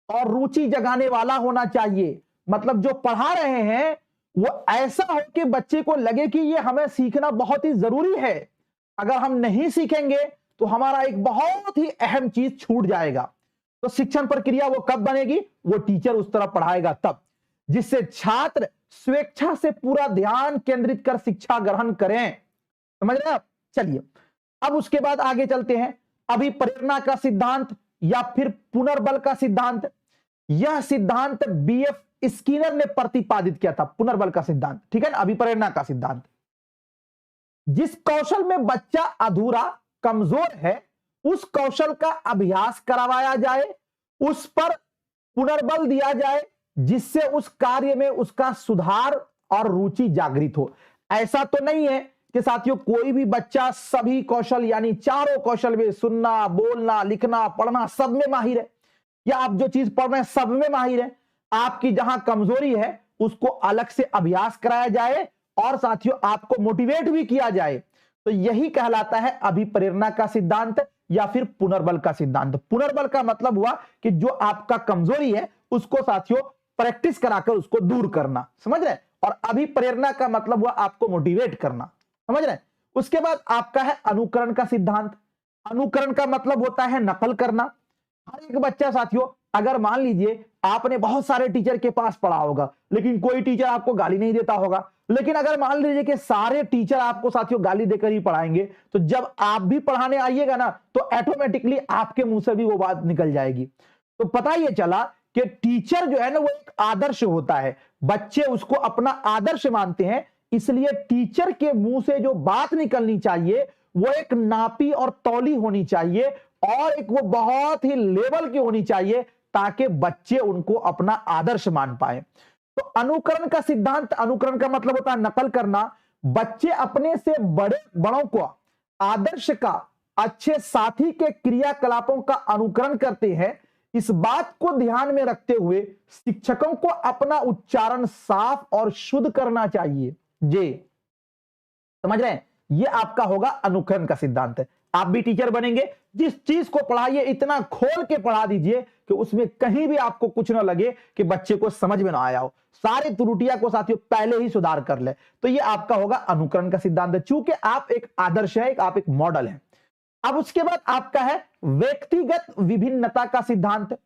Speaker 1: और रुचि जगाने वाला होना चाहिए। मतलब जो पढ़ा रहे हैं वो ऐसा हो कि बच्चे को लगे कि ये हमें सीखना बहुत ही जरूरी है, अगर हम नहीं सीखेंगे तो हमारा एक बहुत ही अहम चीज छूट जाएगा। तो शिक्षण प्रक्रिया वो कब बनेगी, वो टीचर उस तरह पढ़ाएगा तब, जिससे छात्र स्वेच्छा से पूरा ध्यान केंद्रित कर शिक्षा ग्रहण करें। समझ रहे हैं आप। चलिए अब उसके बाद आगे चलते हैं, अभी प्रेरणा का सिद्धांत या फिर पुनर्बल का सिद्धांत। यह सिद्धांत बीएफ स्किनर ने प्रतिपादित किया था, पुनर्बल का सिद्धांत, ठीक है ना। अभी प्रेरणा का सिद्धांत, जिस कौशल में बच्चा अधूरा कमजोर है उस कौशल का अभ्यास करवाया जाए, उस पर पुनर्बल दिया जाए, जिससे उस कार्य में उसका सुधार और रुचि जागृत हो। ऐसा तो नहीं है कि साथियों कोई भी बच्चा सभी कौशल यानी चारों कौशल में, सुनना, बोलना, लिखना, पढ़ना, सब में माहिर है, या आप जो चीज पढ़ रहे हैं सब में माहिर है। आपकी जहां कमजोरी है उसको अलग से अभ्यास कराया जाए और साथियों आपको मोटिवेट भी किया जाए। तो यही कहलाता है अभिप्रेरणा का सिद्धांत या फिर पुनर्बल का सिद्धांत। पुनर्बल का मतलब हुआ कि जो आपका कमजोरी है उसको साथियों प्रैक्टिस कराकर उसको दूर करना, समझ रहे हैं। और अभिप्रेरणा का मतलब हुआ आपको मोटिवेट करना, समझ रहे हैं। उसके बाद आपका है अनुकरण का सिद्धांत। अनुकरण का मतलब होता है नकल करना। हर एक बच्चा साथियों, अगर मान लीजिए आपने बहुत सारे टीचर के पास पढ़ा होगा लेकिन कोई टीचर आपको गाली नहीं देता होगा, लेकिन अगर मान लीजिए कि सारे टीचर आपको साथियों गाली देकर ही पढ़ाएंगे तो जब आप भी पढ़ाने आइएगा ना तो ऑटोमेटिकली आपके मुंह से भी वो बात निकल जाएगी। तो पता ये चला कि टीचर जो है ना वो एक आदर्श होता है, बच्चे उसको अपना आदर्श मानते हैं, इसलिए टीचर के मुंह से जो बात निकलनी चाहिए वो एक नापी और तौली होनी चाहिए और एक वो बहुत ही लेवल की होनी चाहिए ताकि बच्चे उनको अपना आदर्श मान पाए। तो अनुकरण का सिद्धांत, अनुकरण का मतलब होता है नकल करना। बच्चे अपने से बड़ों को आदर्श का, अच्छे साथी के क्रियाकलापों का अनुकरण करते हैं। इस बात को ध्यान में रखते हुए शिक्षकों को अपना उच्चारण साफ और शुद्ध करना चाहिए। जी समझ रहे हैं, ये आपका होगा अनुकरण का सिद्धांत। आप भी टीचर बनेंगे, जिस चीज को पढ़ाइए इतना खोल के पढ़ा दीजिए कि उसमें कहीं भी आपको कुछ ना लगे कि बच्चे को समझ में ना आया हो, सारी त्रुटियां को साथियों पहले ही सुधार कर ले। तो ये आपका होगा अनुकरण का सिद्धांत, चूंकि आप एक आदर्श है, आप एक मॉडल है। अब उसके बाद आपका है व्यक्तिगत विभिन्नता का सिद्धांत।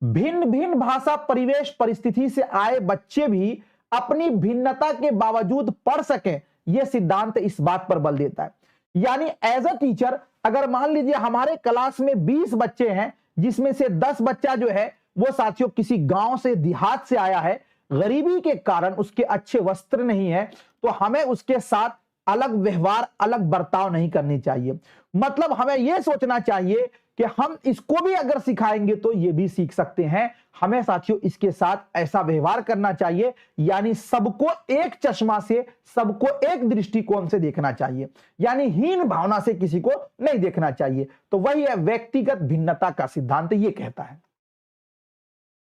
Speaker 1: भिन्न भिन्न भाषा, परिवेश, परिस्थिति से आए बच्चे भी अपनी भिन्नता के बावजूद पढ़ सकें, यह सिद्धांत इस बात पर बल देता है। यानी एज अ टीचर अगर मान लीजिए हमारे क्लास में 20 बच्चे हैं जिसमें से 10 बच्चा जो है वो साथियों किसी गांव से, देहात से आया है, गरीबी के कारण उसके अच्छे वस्त्र नहीं है, तो हमें उसके साथ अलग व्यवहार, अलग बर्ताव नहीं करनी चाहिए। मतलब हमें यह सोचना चाहिए कि हम इसको भी अगर सिखाएंगे तो ये भी सीख सकते हैं। हमें साथियों इसके साथ ऐसा व्यवहार करना चाहिए, यानी सबको एक चश्मा से, सबको एक दृष्टिकोण से देखना चाहिए, यानी हीन भावना से किसी को नहीं देखना चाहिए। तो वही है व्यक्तिगत भिन्नता का सिद्धांत, ये कहता है।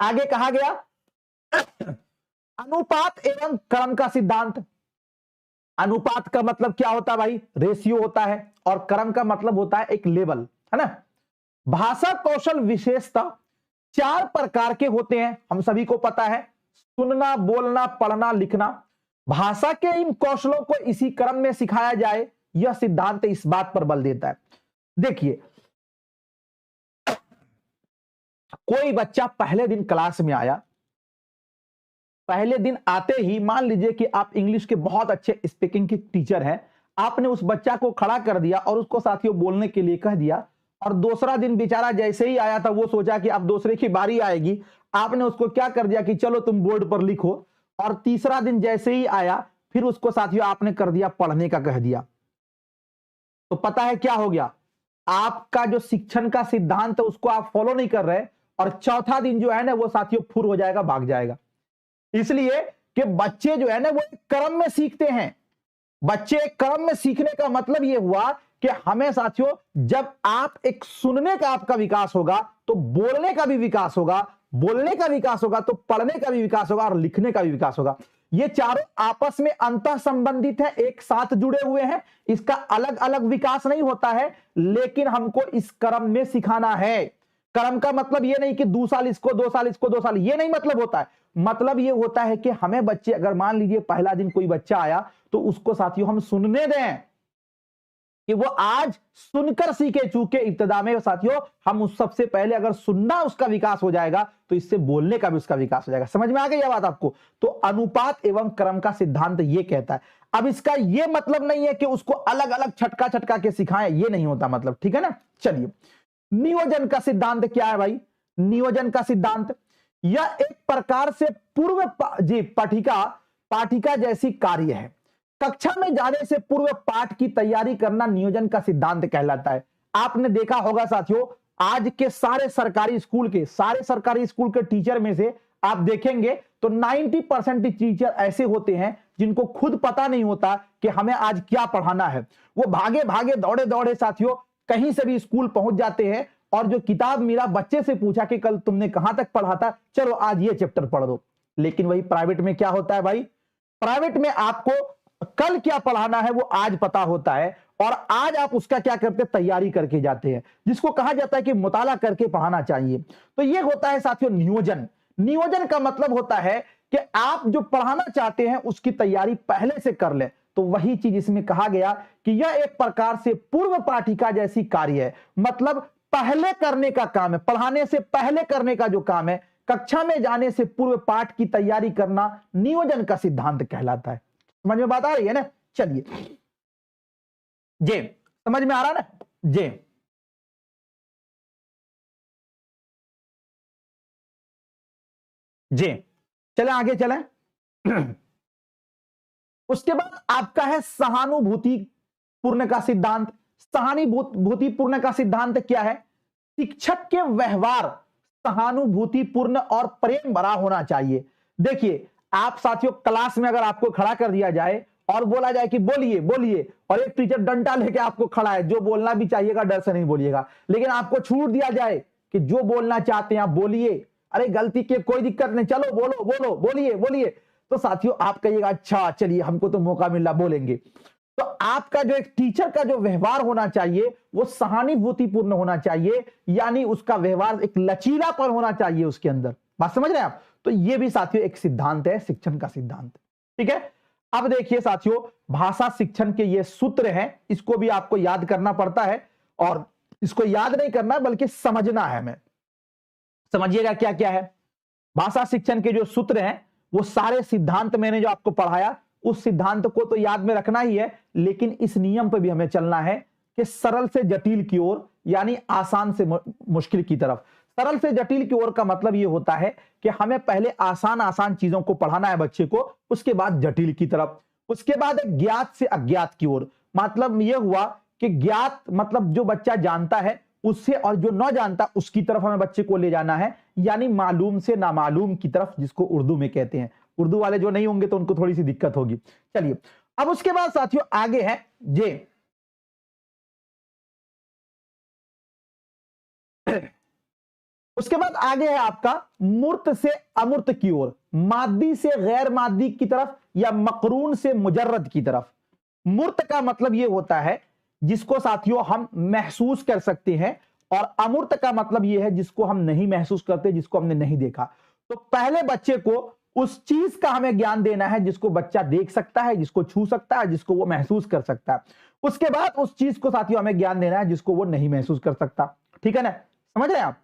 Speaker 1: आगे कहा गया अनुपात एवं क्रम का सिद्धांत। अनुपात का मतलब क्या होता है भाई, रेशियो होता है, और क्रम का मतलब होता है एक लेवल, है ना। भाषा कौशल विशेषता 4 प्रकार के होते हैं, हम सभी को पता है, सुनना, बोलना, पढ़ना, लिखना। भाषा के इन कौशलों को इसी क्रम में सिखाया जाए, यह सिद्धांत इस बात पर बल देता है। देखिए कोई बच्चा पहले दिन क्लास में आया, पहले दिन आते ही मान लीजिए कि आप इंग्लिश के बहुत अच्छे स्पीकिंग के टीचर हैं, आपने उस बच्चा को खड़ा कर दिया और उसको साथियों बोलने के लिए कह दिया, और दूसरा दिन बेचारा जैसे ही आया था वो सोचा कि अब दूसरे की बारी आएगी, आपने उसको क्या कर दिया कि चलो तुम बोर्ड पर लिखो, और तीसरा दिन जैसे ही आया फिर उसको साथियों आपने कर दिया पढ़ने का कह दिया। तो पता है क्या हो गया, आपका जो शिक्षण का सिद्धांत है उसको आप फॉलो नहीं कर रहे, और चौथा दिन जो है ना वो साथियों फुर हो जाएगा, भाग जाएगा। इसलिए कि बच्चे जो है ना वो एक क्रम में सीखते हैं। बच्चे एक क्रम में सीखने का मतलब यह हुआ कि हमें साथियों जब आप एक सुनने का आपका विकास होगा तो बोलने का भी विकास होगा, बोलने का विकास होगा तो पढ़ने का भी विकास होगा और लिखने का भी विकास होगा। ये चारों आपस में अंतः संबंधित है, एक साथ जुड़े हुए हैं, इसका अलग अलग विकास नहीं होता है, लेकिन हमको इस क्रम में सिखाना है। क्रम का मतलब ये नहीं कि 2 साल इसको 2 साल इसको 2 साल, ये नहीं मतलब होता है। मतलब ये होता है कि हमें बच्चे, अगर मान लीजिए पहला दिन कोई बच्चा आया तो उसको साथियों हम सुनने दें कि वो आज सुनकर सीखे, चूंकि इब्तिदा में साथियों हम उस सबसे पहले अगर सुनना उसका विकास हो जाएगा तो इससे बोलने का भी उसका विकास हो जाएगा। समझ में आ गई यह बात आपको? तो अनुपात एवं क्रम का सिद्धांत ये कहता है। अब इसका ये मतलब नहीं है कि उसको अलग अलग छटका छटका के सिखाएं, ये नहीं होता मतलब, ठीक है ना। चलिए, नियोजन का सिद्धांत क्या है भाई? नियोजन का सिद्धांत यह एक प्रकार से पूर्व पाठिका जैसी कार्य है। कक्षा में जाने से पूर्व पाठ की तैयारी करना नियोजन का सिद्धांत कहलाता है। आपने देखा होगा साथियों, आज के सारे सरकारी स्कूल के टीचर में से आप देखेंगे तो 90% टीचर ऐसे होते हैं जिनको खुद पता नहीं होता कि हमें आज क्या पढ़ाना है। वो भागे भागे दौड़े दौड़े साथियों कहीं से भी स्कूल पहुंच जाते हैं, और जो किताब मेरा बच्चे से पूछा कि कल तुमने कहां तक पढ़ा था, चलो आज ये चैप्टर पढ़ दो। लेकिन वही प्राइवेट में क्या होता है भाई? प्राइवेट में आपको कल क्या पढ़ाना है वो आज पता होता है, और आज आप उसका क्या करते हैं, तैयारी करके जाते हैं, जिसको कहा जाता है कि मुताला करके पढ़ाना चाहिए। तो ये होता है साथियों नियोजन। नियोजन का मतलब होता है कि आप जो पढ़ाना चाहते हैं उसकी तैयारी पहले से कर लें। तो वही चीज इसमें कहा गया कि यह एक प्रकार से पूर्व पाठिका जैसी कार्य है, मतलब पहले करने का काम है, पढ़ाने से पहले करने का जो काम है, कक्षा में जाने से पूर्व पाठ की तैयारी करना नियोजन का सिद्धांत कहलाता है। समझ में बात आ रही है ना? चलिए, जे समझ में आ रहा ना? जे चले आगे चले। उसके बाद आपका है सहानुभूति पूर्ण का सिद्धांत। सहानुभूति पूर्ण का सिद्धांत क्या है? शिक्षक के व्यवहार सहानुभूतिपूर्ण और प्रेम भरा होना चाहिए। देखिए, आप साथियों क्लास में अगर आपको खड़ा कर दिया जाए और बोला जाए कि बोलिए बोलिए, और एक टीचर डंडा लेके आपको खड़ा है, जो बोलना भी चाहिएगा डर से नहीं बोलिएगा, लेकिन आपको छूट दिया जाए कि जो बोलना चाहते हैं आप बोलिए, अरे गलती की कोई दिक्कत नहीं, चलो बोलो बोलो बोलिए बोलिए, तो साथियों आप कहिएगा अच्छा चलिए हमको तो मौका मिला बोलेंगे। तो आपका जो एक टीचर का जो व्यवहार होना चाहिए वो सहानुभूतिपूर्ण होना चाहिए, यानी उसका व्यवहार एक लचीलापन होना चाहिए उसके अंदर। बात समझ रहे हैं आप? तो ये भी साथियों एक सिद्धांत है, शिक्षण का सिद्धांत। ठीक है, अब देखिए साथियों, भाषा शिक्षण के ये सूत्र हैं, इसको भी आपको याद करना पड़ता है, और इसको याद नहीं करना बल्कि समझना है। हमें समझिएगा क्या क्या है। भाषा शिक्षण के जो सूत्र हैं वो सारे सिद्धांत मैंने जो आपको पढ़ाया उस सिद्धांत को तो याद में रखना ही है, लेकिन इस नियम पर भी हमें चलना है कि सरल से जटिल की ओर, यानी आसान से मुश्किल की तरफ। सरल से जटिल की ओर का मतलब यह होता है कि हमें पहले आसान आसान चीजों को पढ़ाना है बच्चे को, उसके बाद जटिल की तरफ, उसके बाद ज्ञात से अज्ञात की ओर। मतलब यह हुआ कि ज्ञात मतलब जो बच्चा जानता है उससे, और जो न जानता उसकी तरफ हमें बच्चे को ले जाना है, यानी मालूम से नामालूम की तरफ, जिसको उर्दू में कहते हैं। उर्दू वाले जो नहीं होंगे तो उनको थोड़ी सी दिक्कत होगी। चलिए, अब उसके बाद साथियों आगे है जे उसके बाद आगे है आपका मूर्त से अमूर्त की ओर, मादी से गैर मादी की तरफ, या मकरून से मुजर्रद की तरफ। मूर्त का मतलब यह होता है जिसको साथियों हम महसूस कर सकते हैं, और अमूर्त का मतलब यह है जिसको हम नहीं महसूस करते, जिसको हमने नहीं देखा। तो पहले बच्चे को उस चीज का हमें ज्ञान देना है जिसको बच्चा देख सकता है, जिसको छू सकता है, जिसको वो महसूस कर सकता है। उसके बाद उस चीज को साथियों हमें ज्ञान देना है जिसको वो नहीं महसूस कर सकता। ठीक है ना, समझ रहे हैं आप?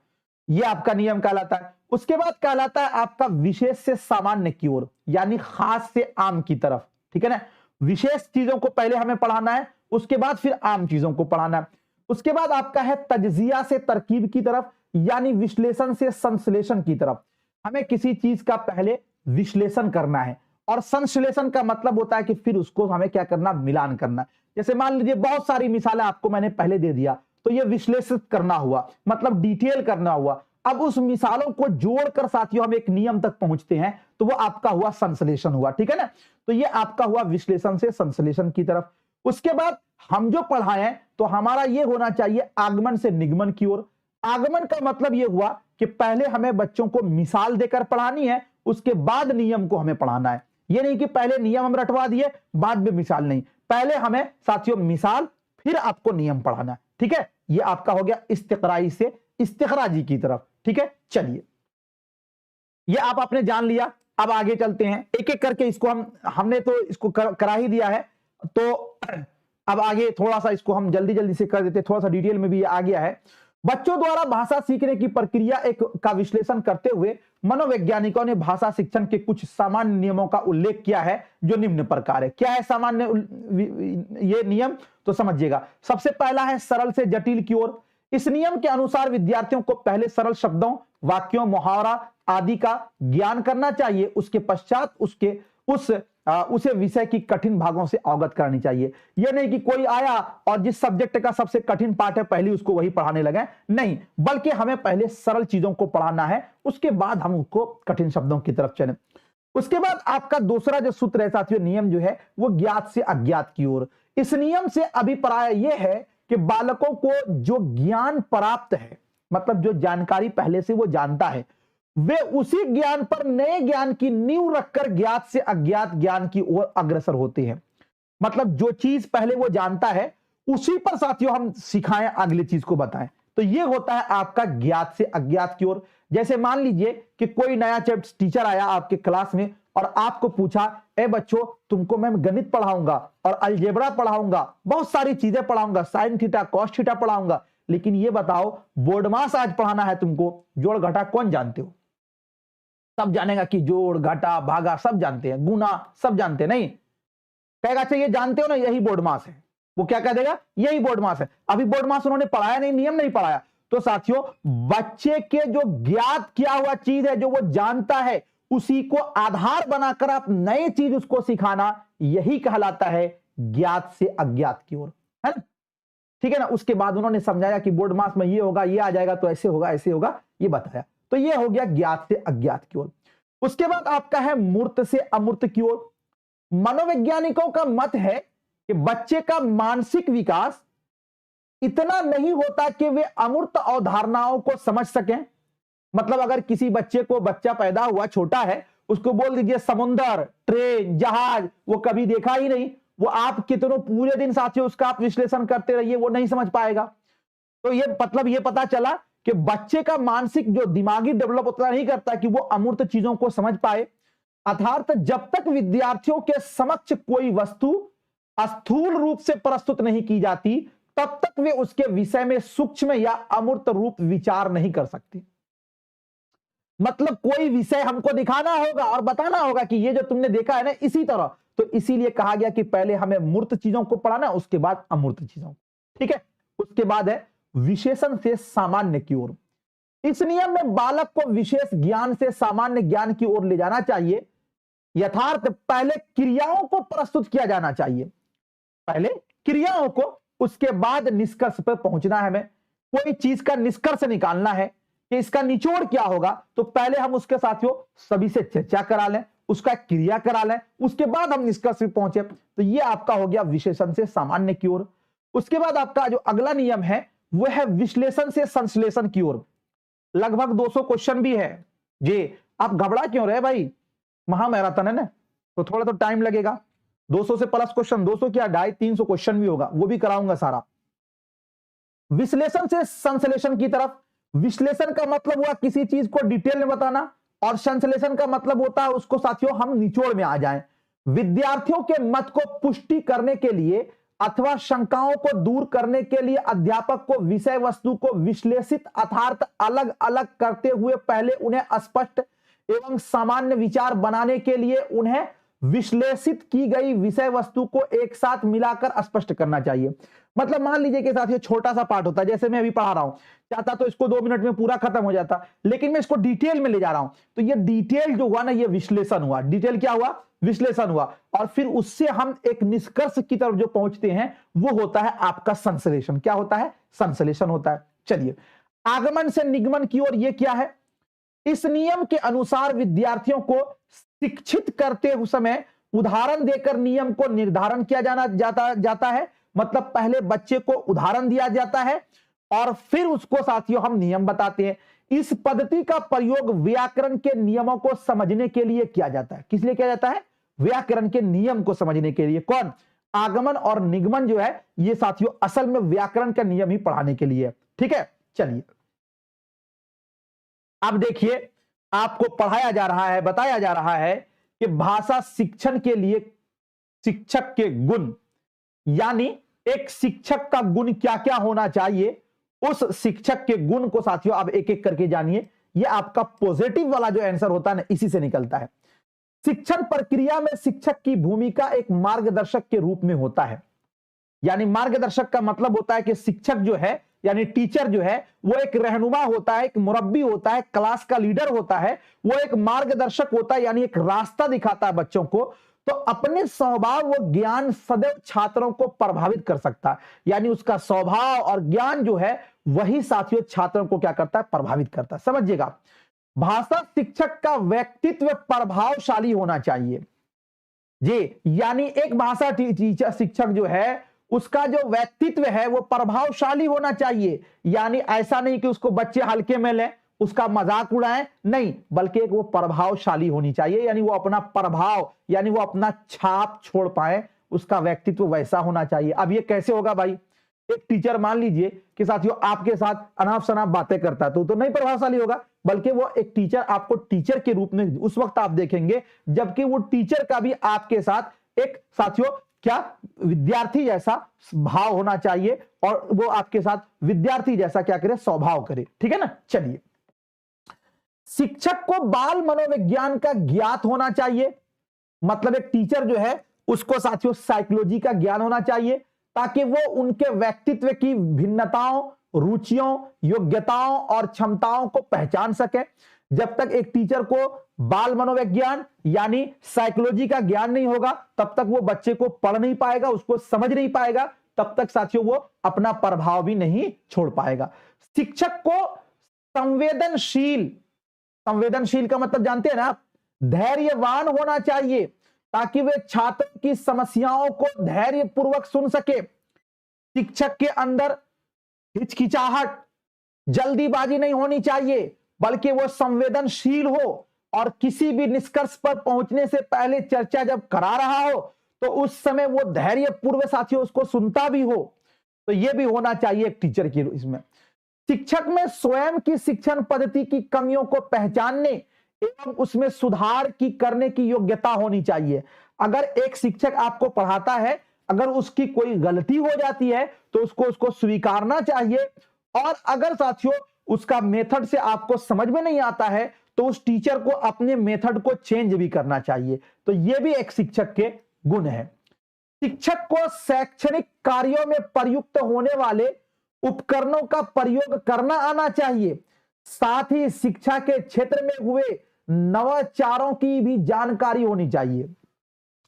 Speaker 1: ये आपका नियम कहलाता है। उसके बाद कहलाता है आपका विशेष से सामान्य की ओर, यानी खास से आम की तरफ। ठीक है ना, विशेष चीजों को पहले हमें पढ़ाना है, उसके बाद फिर आम चीजों को पढ़ाना है। उसके बाद आपका है तज्जिया से तरकीब की तरफ, यानी विश्लेषण से संश्लेषण की तरफ। हमें किसी चीज का पहले विश्लेषण करना है, और संश्लेषण का मतलब होता है कि फिर उसको हमें क्या करना, मिलान करना। जैसे मान लीजिए बहुत सारी मिसालें आपको मैंने पहले दे दिया, तो ये विश्लेषित करना हुआ, मतलब डिटेल करना हुआ। अब उस मिसालों को जोड़कर साथियों हम एक नियम तक पहुंचते हैं, तो वो आपका हुआ संश्लेषण हुआ, ठीक है ना। तो ये आपका हुआ विश्लेषण से संश्लेषण की तरफ। उसके बाद हम जो पढ़ाएं तो हमारा ये होना चाहिए आगमन से निगमन की ओर। आगमन का मतलब ये हुआ कि पहले हमें बच्चों को मिसाल देकर पढ़ानी है, उसके बाद नियम को हमें पढ़ाना है। ये नहीं कि पहले नियम हम रटवा दिए बाद में मिसाल, नहीं, पहले हमें साथियों मिसाल, फिर आपको नियम पढ़ाना है, ठीक है। ये आपका हो गया इस्तिक़राई से इस्तिखराजी की तरफ, ठीक है। चलिए, ये आप आपने जान लिया। अब आगे चलते हैं, एक एक करके इसको हमने तो इसको करा ही दिया है, तो अब आगे थोड़ा सा इसको हम जल्दी जल्दी से कर देते हैं, थोड़ा सा डिटेल में भी ये आ गया है। बच्चों द्वारा भाषा सीखने की प्रक्रिया का विश्लेषण करते हुए मनोवैज्ञानिकों ने भाषा शिक्षण के कुछ सामान्य नियमों का उल्लेख किया है, जो निम्न प्रकार है। क्या है सामान्य ये नियम, तो समझिएगा। सबसे पहला है सरल से जटिल की ओर। इस नियम के अनुसार विद्यार्थियों को पहले सरल शब्दों, वाक्यों, मुहावरा आदि का ज्ञान करना चाहिए, उसके पश्चात उसे विषय की कठिन भागों से अवगत करानी चाहिए। यह नहीं कि कोई आया और जिस सब्जेक्ट का सबसे कठिन पार्ट है पहले उसको वही पढ़ाने लगे, नहीं, बल्कि हमें पहले सरल चीजों को पढ़ाना है, उसके बाद हम उसको कठिन शब्दों की तरफ चलें। उसके बाद आपका दूसरा जो सूत्र है साथियों, नियम जो है वो ज्ञात से अज्ञात की ओर। इस नियम से अभिप्राय यह है कि बालकों को जो ज्ञान प्राप्त है, मतलब जो जानकारी पहले से वो जानता है, वे उसी ज्ञान पर नए ज्ञान की नींव रखकर ज्ञात से अज्ञात ज्ञान की ओर अग्रसर होते हैं। मतलब जो चीज पहले वो जानता है उसी पर साथियों हम सिखाएं, अगली चीज को बताएं, तो ये होता है आपका ज्ञात से अज्ञात की ओर। जैसे मान लीजिए कि कोई नया टीचर आया आपके क्लास में और आपको पूछा, ए बच्चों तुमको मैं गणित पढ़ाऊंगा और अलजेब्रा पढ़ाऊंगा, बहुत सारी चीजें पढ़ाऊंगा, साइन थीटा कॉस थीटा पढ़ाऊंगा, लेकिन ये बताओ बोर्ड मास आज पढ़ाना है तुमको, जोड़ घटा कौन जानते हो? सब जानेगा कि जोड़ घटा भागा सब जानते हैं, गुना सब जानते हैं, नहीं कहेगा अच्छा ये जानते हो ना, यही बोर्ड मास है। वो क्या कह देगा, यही बोर्ड मास है। अभी बोर्ड मास उन्होंने पढ़ाया नहीं, नियम नहीं पढ़ाया। तो साथियों बच्चे के जो ज्ञात किया हुआ चीज है, जो वो जानता है, उसी को आधार बनाकर आप नई चीज उसको सिखाना, यही कहलाता है ज्ञात से अज्ञात की ओर, है ना, ठीक है ना। उसके बाद उन्होंने समझाया कि बोर्ड मास में ये होगा, ये आ जाएगा तो ऐसे होगा, ऐसे होगा, ये बताया। तो ये हो गया ज्ञात से अज्ञात की ओर। उसके बाद आपका है मूर्त से अमूर्त की ओर। मनोवैज्ञानिकों का मत है कि बच्चे का मानसिक विकास इतना नहीं होता कि वे अमूर्त अवधारणाओं को समझ सकें। मतलब अगर किसी बच्चे को, बच्चा पैदा हुआ छोटा है, उसको बोल दीजिए समुंदर, ट्रेन, जहाज, वो कभी देखा ही नहीं, वो आप कितनों पूरे दिन साथियों उसका आप विश्लेषण करते रहिए, वो नहीं समझ पाएगा। तो ये मतलब ये पता चला कि बच्चे का मानसिक जो दिमागी डेवलप उतना नहीं करता कि वो अमूर्त चीजों को समझ पाए। अर्थात जब तक विद्यार्थियों के समक्ष कोई वस्तु स्थूल रूप से प्रस्तुत नहीं की जाती, तब तक वे उसके विषय में सूक्ष्म या अमूर्त रूप विचार नहीं कर सकते। मतलब कोई विषय हमको दिखाना होगा और बताना होगा कि ये जो तुमने देखा है ना, इसी तरह। तो इसीलिए कहा गया कि पहले हमें मूर्त चीजों को पढ़ाना, उसके बाद अमूर्त चीजों को, ठीक है। उसके बाद है विशेषण से सामान्य की ओर। इस नियम में बालक को विशेष ज्ञान से सामान्य ज्ञान की ओर ले जाना चाहिए। यथार्थ पहले क्रियाओं को प्रस्तुत किया जाना चाहिए, पहले क्रियाओं को, उसके बाद निष्कर्ष पर पहुंचना है। हमें कोई चीज का निष्कर्ष निकालना है कि इसका निचोड़ क्या होगा, तो पहले हम उसके साथियों सभी से चर्चा करा लें, उसका क्रिया करा लें, उसके बाद हम निष्कर्ष पर पहुंचे। तो ये आपका हो गया विशेषण से सामान्य की ओर। उसके बाद आपका जो अगला नियम है वह है विश्लेषण से संश्लेषण की ओर। लगभग 200 क्वेश्चन भी है जी। आप घबरा क्यों रहे भाई, महामैराथन है ना, तो थोड़ा तो टाइम लगेगा। 200 से प्लस क्वेश्चन, 200 क्या 250-300 क्वेश्चन भी होगा, वो भी कराऊंगा सारा। विश्लेषण से संश्लेषण की तरफ। विश्लेषण का मतलब हुआ किसी चीज को डिटेल में बताना, और संश्लेषण का मतलब होता है उसको साथियों हम निचोड़ में आ जाएं। विद्यार्थियों के मत को पुष्टि करने के लिए अथवा शंकाओं को दूर करने के लिए अध्यापक को विषय वस्तु को विश्लेषित अर्थात अलग अलग करते हुए पहले उन्हें स्पष्ट एवं सामान्य विचार बनाने के लिए उन्हें विश्लेषित की गई विषय वस्तु को एक साथ मिलाकर स्पष्ट करना चाहिए। मतलब मान लीजिए कि साथियों छोटा सा पार्ट होता है, जैसे मैं अभी पढ़ा रहा हूं, चाहता तो इसको 2 मिनट में पूरा खत्म हो जाता, लेकिन मैं इसको डिटेल में ले जा रहा हूं, तो ये डिटेल जो हुआ ना, ये विश्लेषण हुआ। डिटेल क्या हुआ? विश्लेषण हुआ। और फिर उससे हम एक निष्कर्ष की तरफ जो पहुंचते हैं वो होता है आपका संश्लेषण। क्या होता है? संश्लेषण होता है। चलिए, आगमन से निगमन की ओर ये क्या है? इस नियम के अनुसार विद्यार्थियों को शिक्षित करते हुए समय उदाहरण देकर नियम को निर्धारण किया जाता है। मतलब पहले बच्चे को उदाहरण दिया जाता है और फिर उसको साथियों हम नियम बताते हैं। इस पद्धति का प्रयोग व्याकरण के नियमों को समझने के लिए किया जाता है। किस लिए किया जाता है? व्याकरण के नियम को समझने के लिए। कौन? आगमन और निगमन जो है ये साथियों असल में व्याकरण का नियम ही पढ़ाने के लिए। ठीक है, चलिए अब देखिए, आपको पढ़ाया जा रहा है, बताया जा रहा है कि भाषा शिक्षण के लिए शिक्षक के गुण, यानी एक शिक्षक का गुण क्या क्या होना चाहिए, उस शिक्षक के गुण को साथियों आप एक एक करके जानिए। ये आपका पॉजिटिव वाला जो आंसर होता है ना, इसी से निकलता है। शिक्षण प्रक्रिया में शिक्षक की भूमिका एक मार्गदर्शक के रूप में होता है। यानी मार्गदर्शक का मतलब होता है कि शिक्षक जो है यानी टीचर जो है वो एक रहनुमा होता है, एक मुरब्बी होता है, क्लास का लीडर होता है, वो एक मार्गदर्शक होता है, यानी एक रास्ता दिखाता है बच्चों को। तो अपने स्वभाव व ज्ञान सदैव छात्रों को प्रभावित कर सकता है। यानी उसका स्वभाव और ज्ञान जो है वही साथियों छात्रों को क्या करता है? प्रभावित करता है। समझिएगा, भाषा शिक्षक का व्यक्तित्व प्रभावशाली होना चाहिए जी। यानी एक भाषा टीचर शिक्षक जो है उसका जो व्यक्तित्व है वो प्रभावशाली होना चाहिए। यानी ऐसा नहीं कि उसको बच्चे हल्के में लें, उसका मजाक उड़ाएं, नहीं, बल्कि एक वो प्रभावशाली होनी चाहिए। यानी वो अपना प्रभाव यानी वो अपना छाप छोड़ पाए, उसका व्यक्तित्व वैसा होना चाहिए। अब ये कैसे होगा भाई? एक टीचर मान लीजिए कि साथियों आपके साथ अनाप शनाप बातें करता है तो नहीं प्रभावशाली होगा, बल्कि वो एक टीचर आपको टीचर के रूप में उस वक्त आप देखेंगे जबकि वो टीचर का भी आपके साथ एक साथियों क्या विद्यार्थी जैसा भाव होना चाहिए और वो आपके साथ विद्यार्थी जैसा क्या करे? स्वभाव करे। ठीक है ना? चलिए, शिक्षक को बाल मनोविज्ञान का ज्ञात होना चाहिए। मतलब एक टीचर जो है उसको साथियों साइकोलॉजी का ज्ञान होना चाहिए ताकि वो उनके व्यक्तित्व की भिन्नताओं, रुचियों, योग्यताओं और क्षमताओं को पहचान सके। जब तक एक टीचर को बाल मनोविज्ञान यानी साइकोलॉजी का ज्ञान नहीं होगा तब तक वो बच्चे को पढ़ नहीं पाएगा, उसको समझ नहीं पाएगा, तब तक साथियों वो अपना प्रभाव भी नहीं छोड़ पाएगा। शिक्षक को संवेदनशील, संवेदनशील का मतलब जानते हैं ना आप? धैर्यवान होना चाहिए ताकि वे छात्रों की समस्याओं को धैर्यपूर्वक सुन सके। शिक्षक के अंदर हिचकिचाहट, जल्दीबाजी नहीं होनी चाहिए, बल्कि वो संवेदनशील हो और किसी भी निष्कर्ष पर पहुंचने से पहले चर्चा जब करा रहा हो तो उस समय वो धैर्यपूर्वक साथियों उसको सुनता भी हो। तो ये भी होना चाहिए एक टीचर की इसमें। शिक्षक में स्वयं की शिक्षण पद्धति की कमियों को पहचानने एवं उसमें सुधार की करने की योग्यता होनी चाहिए। अगर एक शिक्षक आपको पढ़ाता है, अगर उसकी कोई गलती हो जाती है तो उसको स्वीकारना चाहिए। और अगर साथियों उसका मेथड से आपको समझ में नहीं आता है तो उस टीचर को अपने मेथड को चेंज भी करना चाहिए। तो यह भी एक शिक्षक के गुण है। शिक्षक को शैक्षणिक कार्यों में प्रयुक्त होने वाले उपकरणों का प्रयोग करना आना चाहिए। साथ ही शिक्षा के क्षेत्र में हुए नवाचारों की भी जानकारी होनी चाहिए।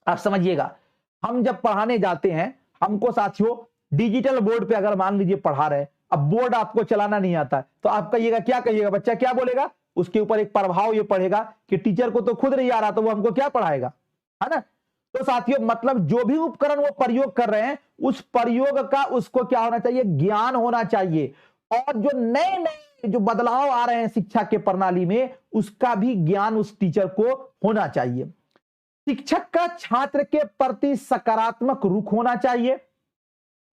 Speaker 1: आप समझिएगा, हम जब पढ़ाने जाते हैं हमको साथियों डिजिटल बोर्ड पे अगर मान लीजिए पढ़ा रहे, अब बोर्ड आपको चलाना नहीं आता तो आप कहिएगा, क्या कहिएगा? बच्चा क्या बोलेगा? उसके ऊपर एक प्रभाव ये पड़ेगा कि टीचर को तो खुद नहीं आ रहा तो वो हमको क्या पढ़ाएगा, है ना? तो साथियों मतलब जो भी उपकरण वो प्रयोग कर रहे हैं उस प्रयोग का उसको क्या होना चाहिए? ज्ञान होना चाहिए। और जो नए नए जो बदलाव आ रहे हैं शिक्षा के प्रणाली में उसका भी ज्ञान उस टीचर को होना चाहिए। शिक्षक का छात्र के प्रति सकारात्मक रुख होना चाहिए।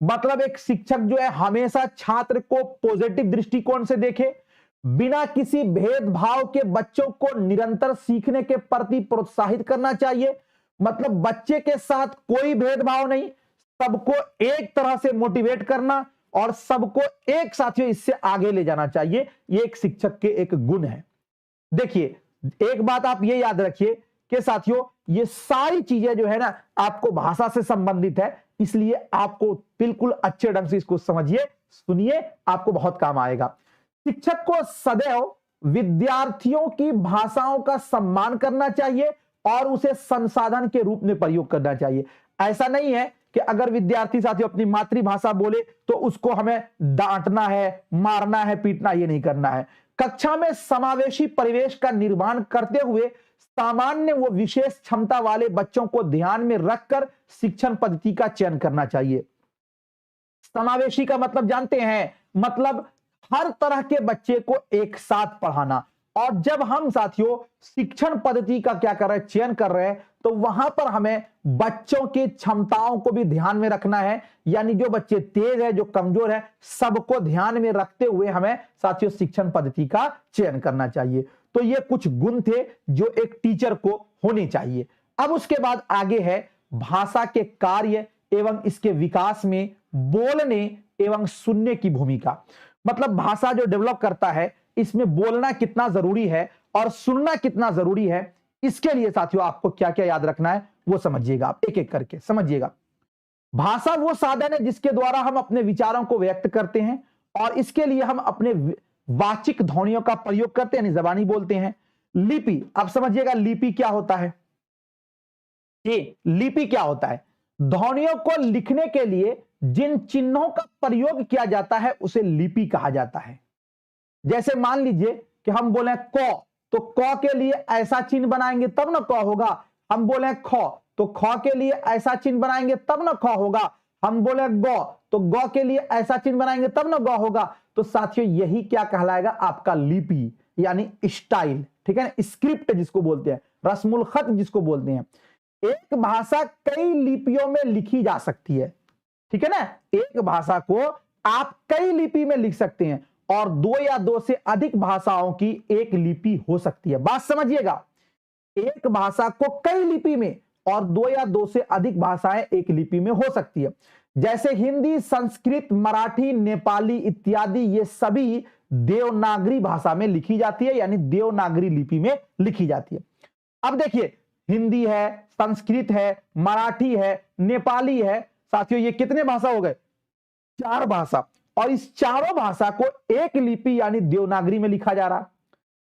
Speaker 1: मतलब एक शिक्षक जो है हमेशा छात्र को पॉजिटिव दृष्टिकोण से देखे, बिना किसी भेदभाव के बच्चों को निरंतर सीखने के प्रति प्रोत्साहित करना चाहिए। मतलब बच्चे के साथ कोई भेदभाव नहीं, सबको एक तरह से मोटिवेट करना और सबको एक साथियों इससे आगे ले जाना चाहिए। ये एक शिक्षक के एक गुण है। देखिए एक बात आप ये याद रखिए कि साथियों ये सारी चीजें जो है ना आपको भाषा से संबंधित है, इसलिए आपको बिल्कुल अच्छे ढंग से इसको समझिए, सुनिए, आपको बहुत काम आएगा। शिक्षक को सदैव विद्यार्थियों की भाषाओं का सम्मान करना चाहिए और उसे संसाधन के रूप में प्रयोग करना चाहिए। ऐसा नहीं है कि अगर विद्यार्थी साथियों अपनी मातृभाषा बोले तो उसको हमें डांटना है, मारना है, पीटना, ये नहीं करना है। कक्षा में समावेशी परिवेश का निर्माण करते हुए सामान्य व विशेष क्षमता वाले बच्चों को ध्यान में रखकर शिक्षण पद्धति का चयन करना चाहिए। समावेशी का मतलब जानते हैं, मतलब हर तरह के बच्चे को एक साथ पढ़ाना। और जब हम साथियों शिक्षण पद्धति का क्या कर रहे हैं, चयन कर रहे हैं, तो वहां पर हमें बच्चों की क्षमताओं को भी ध्यान में रखना है, यानी जो बच्चे तेज है, जो कमजोर है, सबको ध्यान में रखते हुए हमें साथियों शिक्षण पद्धति का चयन करना चाहिए। तो ये कुछ गुण थे जो एक टीचर को होने चाहिए। अब उसके बाद आगे है भाषा के कार्य एवं इसके विकास में बोलने एवं सुनने की भूमिका। मतलब भाषा जो डेवलप करता है, इसमें बोलना कितना जरूरी है और सुनना कितना जरूरी है, इसके लिए साथियों आपको क्या क्या याद रखना है वो समझिएगा, आप एक एक करके समझिएगा। भाषा वो साधन है जिसके द्वारा हम अपने विचारों को व्यक्त करते हैं और इसके लिए हम अपने वाचिक ध्वनियों का प्रयोग करते हैं, यानी जबानी बोलते हैं। लिपि, अब समझिएगा लिपि क्या होता है। ये लिपि क्या होता है? ध्वनियों को लिखने के लिए जिन चिन्हों का प्रयोग किया जाता है उसे लिपि कहा जाता है। जैसे मान लीजिए कि हम बोले क, तो क के लिए ऐसा चिन्ह बनाएंगे तब ना क होगा। हम बोले ख, तो ख के लिए ऐसा चिन्ह बनाएंगे तब ना ख होगा। हम बोले ग, तो ग के लिए ऐसा चिन्ह बनाएंगे तब ना ग होगा। तो साथियों यही क्या कहलाएगा? आपका लिपि, यानी स्टाइल, ठीक है ना, स्क्रिप्ट जिसको बोलते हैं, रस्मुल खत जिसको बोलते हैं। एक भाषा कई लिपियों में लिखी जा सकती है, ठीक है ना। एक भाषा को आप कई लिपि में लिख सकते हैं और दो या दो से अधिक भाषाओं की एक लिपि हो सकती है। बात समझिएगा, एक भाषा को कई लिपि में और दो या दो से अधिक भाषाएं एक लिपि में हो सकती है। जैसे हिंदी, संस्कृत, मराठी, नेपाली इत्यादि, ये सभी देवनागरी भाषा में लिखी जाती है, यानी देवनागरी लिपि में लिखी जाती है। अब देखिए, हिंदी है, संस्कृत है, मराठी है, नेपाली है, साथियों ये कितने भाषा हो गए? 4 भाषा। और इस चारों भाषा को एक लिपि यानी देवनागरी में लिखा जा रहा।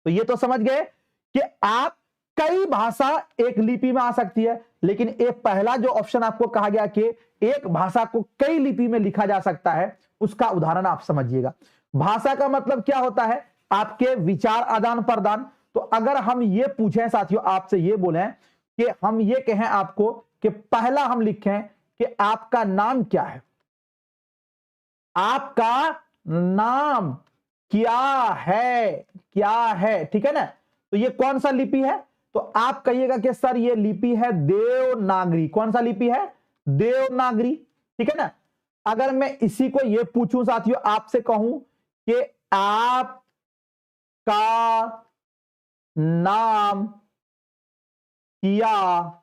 Speaker 1: तो ये तो समझ गए कि आप कई भाषा एक लिपि में आ सकती है, लेकिन एक पहला जो ऑप्शन आपको कहा गया कि एक भाषा को कई लिपि में लिखा जा सकता है, उसका उदाहरण आप समझिएगा। भाषा का मतलब क्या होता है? आपके विचार आदान प्रदान। तो अगर हम ये पूछें साथियों, आपसे ये बोलें कि हम ये कहें आपको कि पहला हम लिखें कि आपका नाम क्या है, आपका नाम क्या है, क्या है, ठीक है ना। तो ये कौन सा लिपि है? तो आप कहिएगा कि सर ये लिपि है देवनागरी। कौन सा लिपि है? देवनागरी, ठीक है ना। अगर मैं इसी को ये पूछूं साथियों, आपसे कहूं कि आपका नाम क्या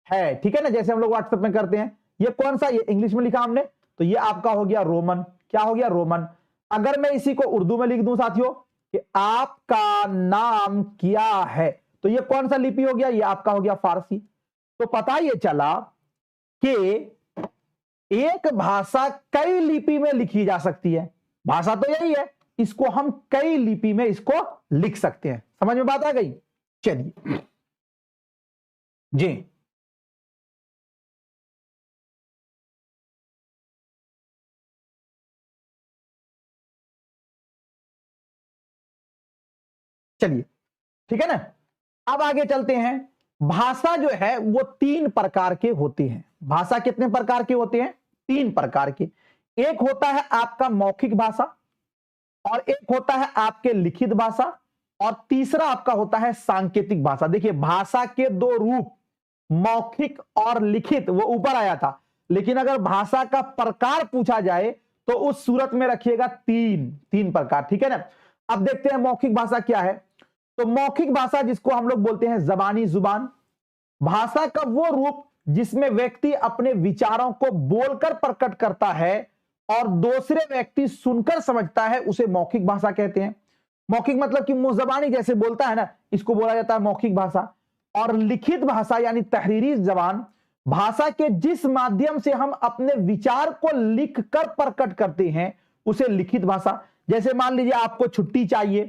Speaker 1: है, ठीक है ना, जैसे हम लोग व्हाट्सएप में करते हैं, ये कौन सा, ये इंग्लिश में लिखा हमने, तो ये आपका हो गया रोमन। क्या हो गया? रोमन। अगर मैं इसी को उर्दू में लिख दूं साथियों कि आपका नाम क्या है, तो ये कौन सा लिपि हो गया? ये आपका हो गया फारसी। तो पता ये चला कि एक भाषा कई लिपि में लिखी जा सकती है। भाषा तो यही है, इसको हम कई लिपि में इसको लिख सकते हैं। समझ में बात आ गई? चलिए जी, चलिए ठीक है ना। अब आगे चलते हैं। भाषा जो है वो 3 प्रकार के होते हैं। भाषा कितने प्रकार के होते हैं? 3 प्रकार के। एक होता है आपका मौखिक भाषा, और एक होता है आपके लिखित भाषा, और तीसरा आपका होता है सांकेतिक भाषा। देखिए भाषा के 2 रूप, मौखिक और लिखित, वो ऊपर आया था, लेकिन अगर भाषा का प्रकार पूछा जाए तो उस सूरत में रखिएगा 3 प्रकार, ठीक है ना। अब देखते हैं मौखिक भाषा क्या है। तो मौखिक भाषा जिसको हम लोग बोलते हैं जबानी जुबान, भाषा का वो रूप जिसमें व्यक्ति अपने विचारों को बोलकर प्रकट करता है और दूसरे व्यक्ति सुनकर समझता है, उसे मौखिक भाषा कहते हैं। मौखिक मतलब कि मुंह जबानी जैसे बोलता है ना, इसको बोला जाता है मौखिक भाषा। और लिखित भाषा यानी तहरीरी जबान भाषा के जिस माध्यम से हम अपने विचार को लिखकर प्रकट करते हैं उसे लिखित भाषा। जैसे मान लीजिए आपको छुट्टी चाहिए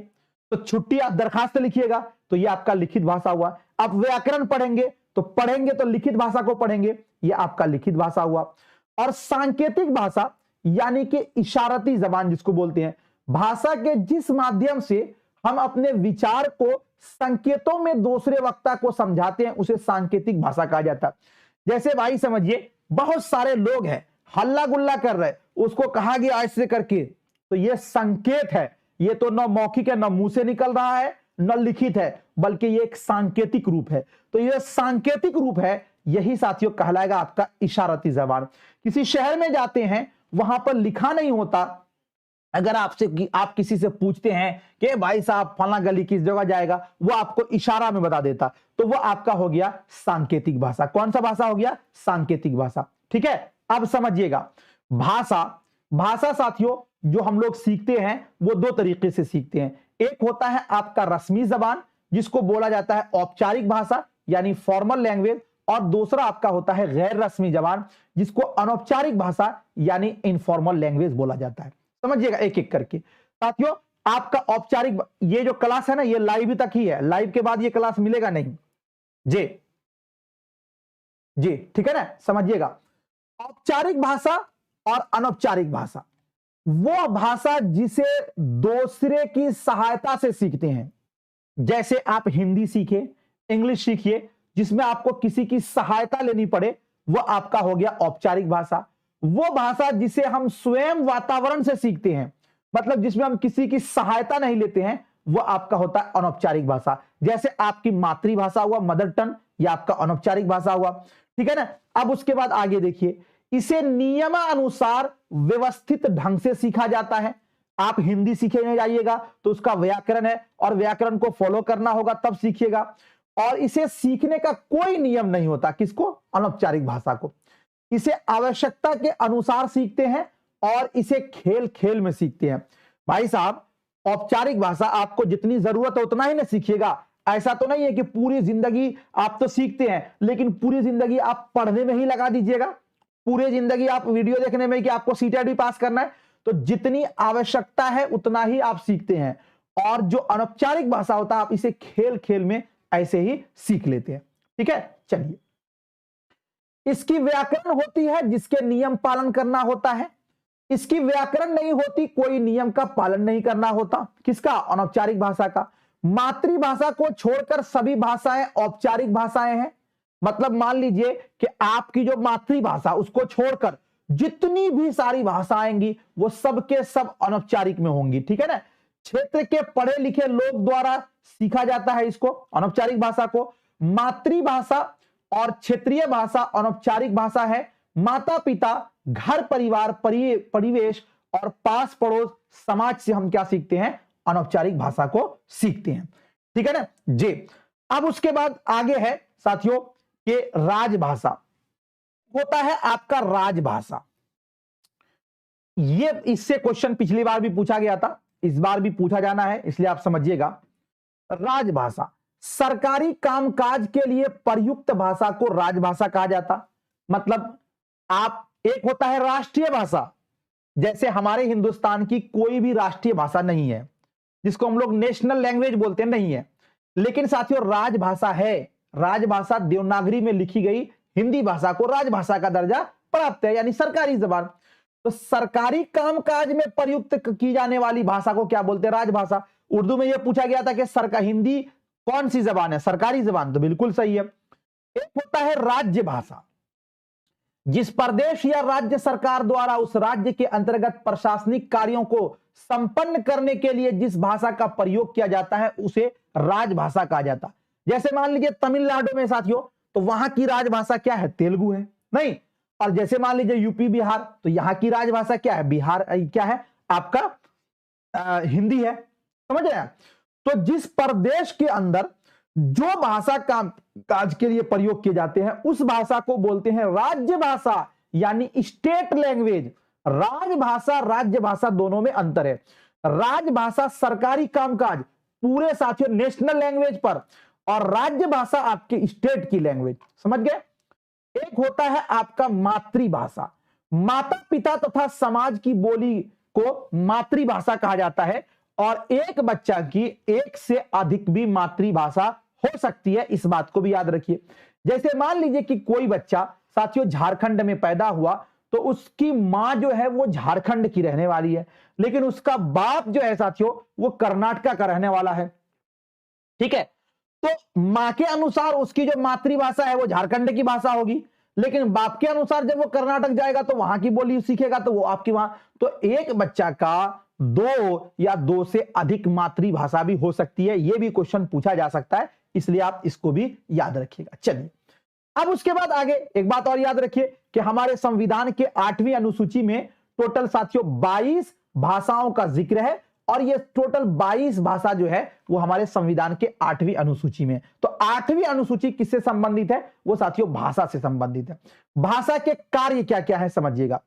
Speaker 1: तो छुट्टी आप दरखास्त लिखिएगा तो यह आपका लिखित भाषा हुआ। आप व्याकरण पढ़ेंगे तो लिखित भाषा को पढ़ेंगे, यह आपका लिखित भाषा हुआ। और सांकेतिक भाषा यानी कि इशारती जबान जिसको बोलते हैं, भाषा के जिस माध्यम से हम अपने विचार को संकेतों में दूसरे वक्ता को समझाते हैं उसे सांकेतिक भाषा कहा जाता है। जैसे भाई समझिए बहुत सारे लोग हैं हल्ला गुल्ला कर रहे, उसको कहा गया ऐसे करके, तो यह संकेत है, ये तो न मौखिक है, न मुंह से निकल रहा है, न लिखित है, बल्कि ये एक सांकेतिक रूप है। तो यह सांकेतिक रूप है, यही साथियों कहलाएगा आपका इशारती जबान। किसी शहर में जाते हैं वहां पर लिखा नहीं होता, अगर आप किसी से पूछते हैं कि भाई साहब फला गली किस जगह जाएगा, वो आपको इशारा में बता देता, तो वो आपका हो गया सांकेतिक भाषा। कौन सा भाषा हो गया? सांकेतिक भाषा। ठीक है, अब समझिएगा भाषा साथियों जो हम लोग सीखते हैं वो दो तरीके से सीखते हैं। एक होता है आपका रस्मी जबान जिसको बोला जाता है औपचारिक भाषा यानी फॉर्मल लैंग्वेज, और दूसरा आपका होता है गैर रस्मी जबान जिसको अनौपचारिक भाषा यानी इनफॉर्मल लैंग्वेज बोला जाता है। समझिएगा एक एक करके साथियों। आपका औपचारिक, ये जो क्लास है ना ये लाइव तक ही है, लाइव के बाद ये क्लास मिलेगा नहीं जी जी, ठीक है ना। समझिएगा औपचारिक भाषा और अनौपचारिक भाषा वो भाषा जिसे दूसरे की सहायता से सीखते हैं। जैसे आप हिंदी सीखे, इंग्लिश सीखिए, जिसमें आपको किसी की सहायता लेनी पड़े, वो आपका हो गया औपचारिक भाषा। वो भाषा जिसे हम स्वयं वातावरण से सीखते हैं, मतलब जिसमें हम किसी की सहायता नहीं लेते हैं, वो आपका होता है अनौपचारिक भाषा। जैसे आपकी मातृभाषा हुआ, मदर टंग, या आपका अनौपचारिक भाषा हुआ। ठीक है ना। अब उसके बाद आगे देखिए, इसे नियमानुसार व्यवस्थित ढंग से सीखा जाता है। आप हिंदी सीखने जाइएगा तो उसका व्याकरण है और व्याकरण को फॉलो करना होगा तब सीखिएगा, और इसे सीखने का कोई नियम नहीं होता। किसको? अनौपचारिक भाषा को। इसे आवश्यकता के अनुसार सीखते हैं और इसे खेल खेल में सीखते हैं। भाई साहब औपचारिक भाषा आपको जितनी जरूरत है उतना ही ना सीखिएगा। ऐसा तो नहीं है कि पूरी जिंदगी आप तो सीखते हैं लेकिन पूरी जिंदगी आप पढ़ने में ही लगा दीजिएगा, पूरी जिंदगी आप वीडियो देखने में कि आपको सीटेट भी पास करना है। तो जितनी आवश्यकता है उतना ही आप सीखते हैं, और जो अनौपचारिक भाषा होता है आप इसे खेल खेल में ऐसे ही सीख लेते हैं। ठीक है, चलिए। इसकी व्याकरण होती है जिसके नियम पालन करना होता है। इसकी व्याकरण नहीं होती, कोई नियम का पालन नहीं करना होता। किसका? अनौपचारिक भाषा का। मातृभाषा को छोड़कर सभी भाषाएं औपचारिक भाषाएं हैं। मतलब मान लीजिए कि आपकी जो मातृभाषा उसको छोड़कर जितनी भी सारी भाषा आएंगी वो सबके सब अनौपचारिक में होंगी। ठीक है ना। क्षेत्र के पढ़े लिखे लोग द्वारा सीखा जाता है इसको, अनौपचारिक भाषा को। मातृभाषा और क्षेत्रीय भाषा अनौपचारिक भाषा है। माता पिता, घर परिवार, परिवेश और पास पड़ोस समाज से हम क्या सीखते हैं? अनौपचारिक भाषा को सीखते हैं। ठीक है ना जी। अब उसके बाद आगे है साथियों कि राजभाषा होता है आपका राजभाषा। ये इससे क्वेश्चन पिछली बार भी पूछा गया था, इस बार भी पूछा जाना है, इसलिए आप समझिएगा। राजभाषा सरकारी कामकाज के लिए प्रयुक्त भाषा को राजभाषा कहा जाता। मतलब आप, एक होता है राष्ट्रीय भाषा, जैसे हमारे हिंदुस्तान की कोई भी राष्ट्रीय भाषा नहीं है जिसको हम लोग नेशनल लैंग्वेज बोलते हैं, नहीं है। लेकिन साथियों राजभाषा है। राजभाषा देवनागरी में लिखी गई हिंदी भाषा को राजभाषा का दर्जा प्राप्त है, यानी सरकारी जबान। तो सरकारी कामकाज में प्रयुक्त की जाने वाली भाषा को क्या बोलते हैं? राजभाषा। उर्दू में यह पूछा गया था कि हिंदी कौन सी जबान है? सरकारी जबान, तो बिल्कुल सही है। एक होता है राज्य भाषा, जिस प्रदेश या राज्य सरकार द्वारा उस राज्य के अंतर्गत प्रशासनिक कार्यों को संपन्न करने के लिए जिस भाषा का प्रयोग किया जाता है उसे राजभाषा कहा जाता। जैसे मान लीजिए तमिलनाडु में साथियों, तो वहां की राजभाषा क्या है? तेलुगु है, नहीं। और जैसे मान लीजिए यूपी बिहार, तो यहां की राजभाषा क्या है? बिहार क्या है आपका? हिंदी है। समझ रहे हैं? तो जिस प्रदेश के अंदर जो भाषा कामकाज के लिए प्रयोग किए जाते हैं उस भाषा को बोलते हैं राज्य भाषा, यानी स्टेट लैंग्वेज। राजभाषा राज्य भाषा दोनों में अंतर है। राजभाषा सरकारी कामकाज पूरे साथियों नेशनल लैंग्वेज पर, और राज्य भाषा आपके स्टेट की लैंग्वेज, समझ गए। एक होता है आपका मातृभाषा, माता पिता तथा समाज की बोली को मातृभाषा कहा जाता है, और एक बच्चा की एक से अधिक भी मातृभाषा हो सकती है, इस बात को भी याद रखिए। जैसे मान लीजिए कि कोई बच्चा साथियों झारखंड में पैदा हुआ, तो उसकी मां जो है वो झारखंड की रहने वाली है, लेकिन उसका बाप जो है साथियों वो कर्नाटक का रहने वाला है, ठीक है। तो मां के अनुसार उसकी जो मातृभाषा है वो झारखंड की भाषा होगी, लेकिन बाप के अनुसार जब वो कर्नाटक जाएगा तो वहां की बोली सीखेगा, तो वो आपकी वहां। तो एक बच्चा का 2 या 2 से अधिक मातृभाषा भी हो सकती है, ये भी क्वेश्चन पूछा जा सकता है, इसलिए आप इसको भी याद रखिएगा। चलिए अब उसके बाद आगे एक बात और याद रखिए कि हमारे संविधान के 8वीं अनुसूची में टोटल साथियों 22 भाषाओं का जिक्र है, और ये टोटल 22 भाषा जो है वो हमारे संविधान के 8वीं अनुसूची में। तो 8वीं अनुसूची किससे संबंधित है? वो साथियों भाषा से संबंधित है। भाषा के कार्य क्या क्या है समझिएगा।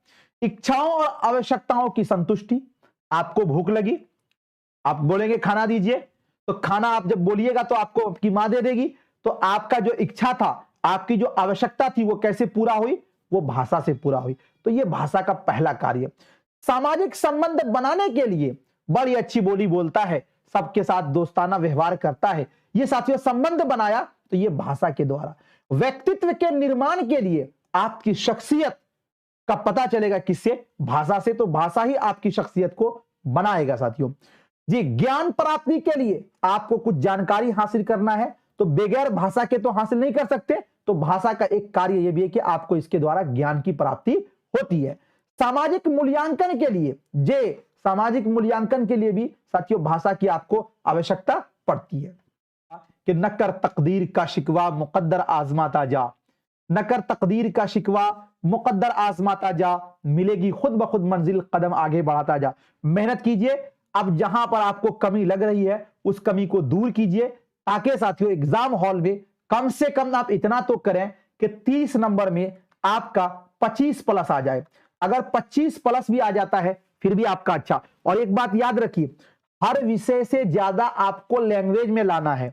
Speaker 1: इच्छाओं और आवश्यकताओं की संतुष्टि, आपको भूख लगी, आप बोलेंगे खाना दीजिए, तो खाना आप जब बोलिएगा तो आपको आपकी मां दे देगी। तो आपका जो इच्छा था, आपकी जो आवश्यकता थी, वो कैसे पूरा हुई? वो भाषा से पूरा हुई। तो ये भाषा का पहला कार्य। सामाजिक संबंध बनाने के लिए बड़ी अच्छी बोली बोलता है, सबके साथ दोस्ताना व्यवहार करता है, ये साथियों संबंध बनाया तो ये भाषा के द्वारा। व्यक्तित्व के निर्माण के लिए आपकी शख्सियत का पता चलेगा किससे? भाषा से। तो भाषा ही आपकी शख्सियत को बनाएगा साथियों जी। ज्ञान प्राप्ति के लिए आपको कुछ जानकारी हासिल करना है, तो बगैर भाषा के तो हासिल नहीं कर सकते, तो भाषा का एक कार्य यह भी है कि आपको इसके द्वारा ज्ञान की प्राप्ति होती है। सामाजिक मूल्यांकन के लिए सामाजिक मूल्यांकन के लिए भी साथियों भाषा की आपको आवश्यकता पड़ती है कि न कर तकदीर का शिकवा मुकद्दर आजमाता जा, न कर तकदीर का शिकवा मुकद्दर आजमाता जा, मिलेगी खुद ब खुद मंजिल कदम आगे बढ़ाता जा। मेहनत कीजिए, अब जहां पर आपको कमी लग रही है उस कमी को दूर कीजिए, ताकि साथियों एग्जाम हॉल में कम से कम आप इतना तो करें कि 30 नंबर में आपका 25 प्लस आ जाए। अगर 25 प्लस भी आ जाता है फिर भी आपका अच्छा। और एक बात याद रखिए, हर विषय से ज्यादा आपको लैंग्वेज में लाना है।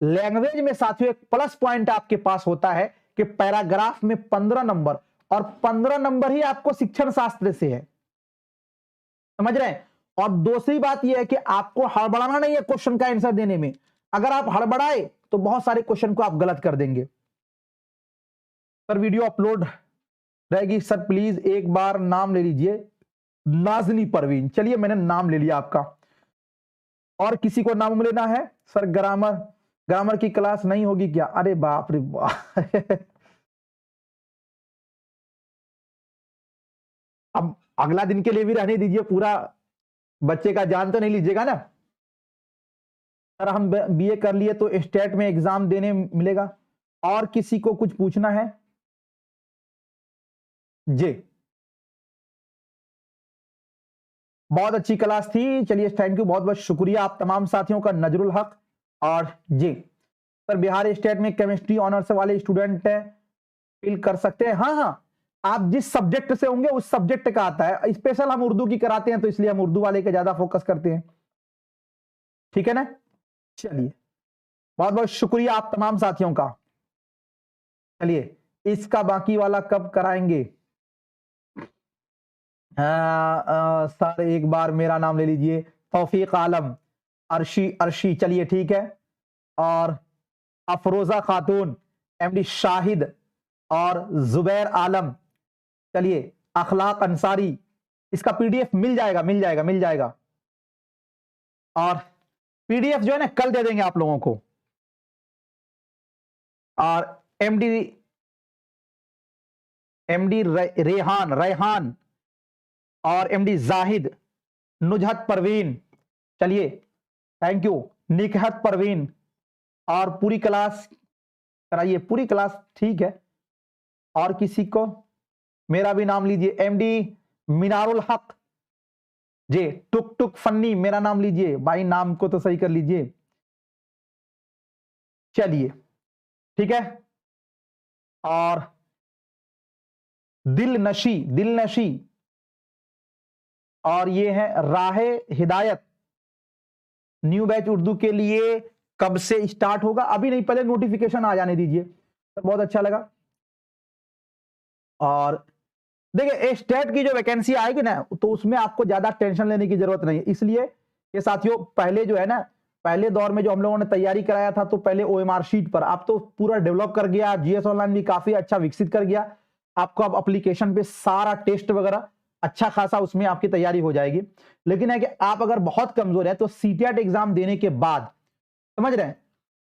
Speaker 1: लैंग्वेज में साथियों एक प्लस पॉइंट आपके पास होता है कि पैराग्राफ में 15 नंबर, और 15 नंबर ही आपको शिक्षण शास्त्र से है, समझ रहे हैं। और दूसरी बात यह है कि आपको हड़बड़ाना नहीं है क्वेश्चन का आंसर देने में। अगर आप हड़बड़ाए तो बहुत सारे क्वेश्चन को आप गलत कर देंगे। सर वीडियो अपलोड रहेगी, सर प्लीज एक बार नाम ले लीजिए। नाजनी परवीन, चलिए मैंने नाम ले लिया आपका। और किसी को नाम लेना है? सर ग्रामर की क्लास नहीं होगी क्या? अरे बाप रे बाप अब अगला दिन के लिए भी रहने दीजिए, पूरा बच्चे का जान तो नहीं लीजिएगा ना। सर हम बीए कर लिए तो स्टेट में एग्जाम देने मिलेगा। और किसी को कुछ पूछना है जी? बहुत अच्छी क्लास थी, चलिए थैंक यू, बहुत बहुत शुक्रिया आप तमाम साथियों का। नजरुल हक और जी सर बिहार स्टेट में केमिस्ट्री ऑनर्स वाले स्टूडेंट फिल कर सकते हैं। हाँ हाँ, आप जिस सब्जेक्ट से होंगे उस सब्जेक्ट का आता है। स्पेशल हम उर्दू की कराते हैं तो इसलिए हम उर्दू वाले के ज्यादा फोकस करते हैं, ठीक है ना। चलिए बहुत बहुत शुक्रिया आप तमाम साथियों का। चलिए इसका बाकी वाला कब कराएंगे? सर एक बार मेरा नाम ले लीजिए। तौफीक आलम, अर्शी, चलिए ठीक है। और अफरोजा खातून, एमडी शाहिद और जुबैर आलम, चलिए अखलाक अंसारी, इसका पीडीएफ मिल जाएगा। और पीडीएफ जो है ना कल दे देंगे आप लोगों को। और एमडी रेहान और एमडी जाहिद, नुजहत परवीन, चलिए थैंक यू, निकहत परवीन, और पूरी क्लास कराइए, पूरी क्लास ठीक है। और किसी को मेरा भी नाम लीजिए। एमडी मिनारुल हक जी, टुक टुक फन्नी, मेरा नाम लीजिए भाई, नाम को तो सही कर लीजिए। चलिए ठीक है। और दिल नशी, और ये है राहे हिदायत, न्यू बैच उर्दू के लिए कब से स्टार्ट होगा अभी नहीं, पहले नोटिफिकेशन आ जाने दीजिए। तो बहुत अच्छा लगा। और देखिए स्टेट की जो वैकेंसी आएगी ना, तो उसमें आपको ज्यादा टेंशन लेने की जरूरत नहीं है। इसलिए ये साथियों, पहले जो है ना, पहले दौर में जो हम लोगों ने तैयारी कराया था, तो पहले ओएमआर शीट पर, आप तो पूरा डेवलप कर गया, जीएस ऑनलाइन भी काफी अच्छा विकसित कर गया आपको। अब एप्लीकेशन पे सारा टेस्ट वगैरह अच्छा खासा उसमें आपकी तैयारी हो जाएगी। लेकिन है कि आप अगर बहुत कमजोर है तो सीटेट एग्जाम देने के बाद, समझ रहे हैं,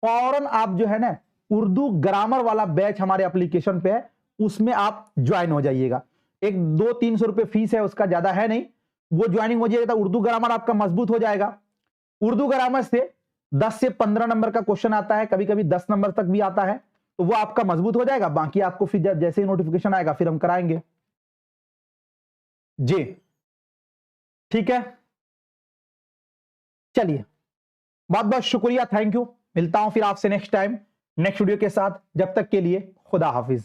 Speaker 1: फौरन आप जो है ना उर्दू ग्रामर वाला बैच हमारे एप्लीकेशन पे है, उसमें आप ज्वाइन हो जाइएगा। एक 200-300 रुपए फीस है, उसका ज्यादा है नहीं, वो ज्वाइनिंग हो जाएगा। उर्दू ग्रामर आपका मजबूत हो जाएगा। उर्दू ग्रामर से 10 से 15 नंबर का क्वेश्चन आता है, कभी कभी 10 नंबर तक भी आता है, तो वो आपका मजबूत हो जाएगा। बाकी आपको फिर जैसे ही नोटिफिकेशन आएगा फिर हम कराएंगे जी। ठीक है, चलिए, बहुत बहुत शुक्रिया, थैंक यू। मिलता हूं फिर आपसे नेक्स्ट टाइम नेक्स्ट वीडियो के साथ। जब तक के लिए खुदा हाफिज।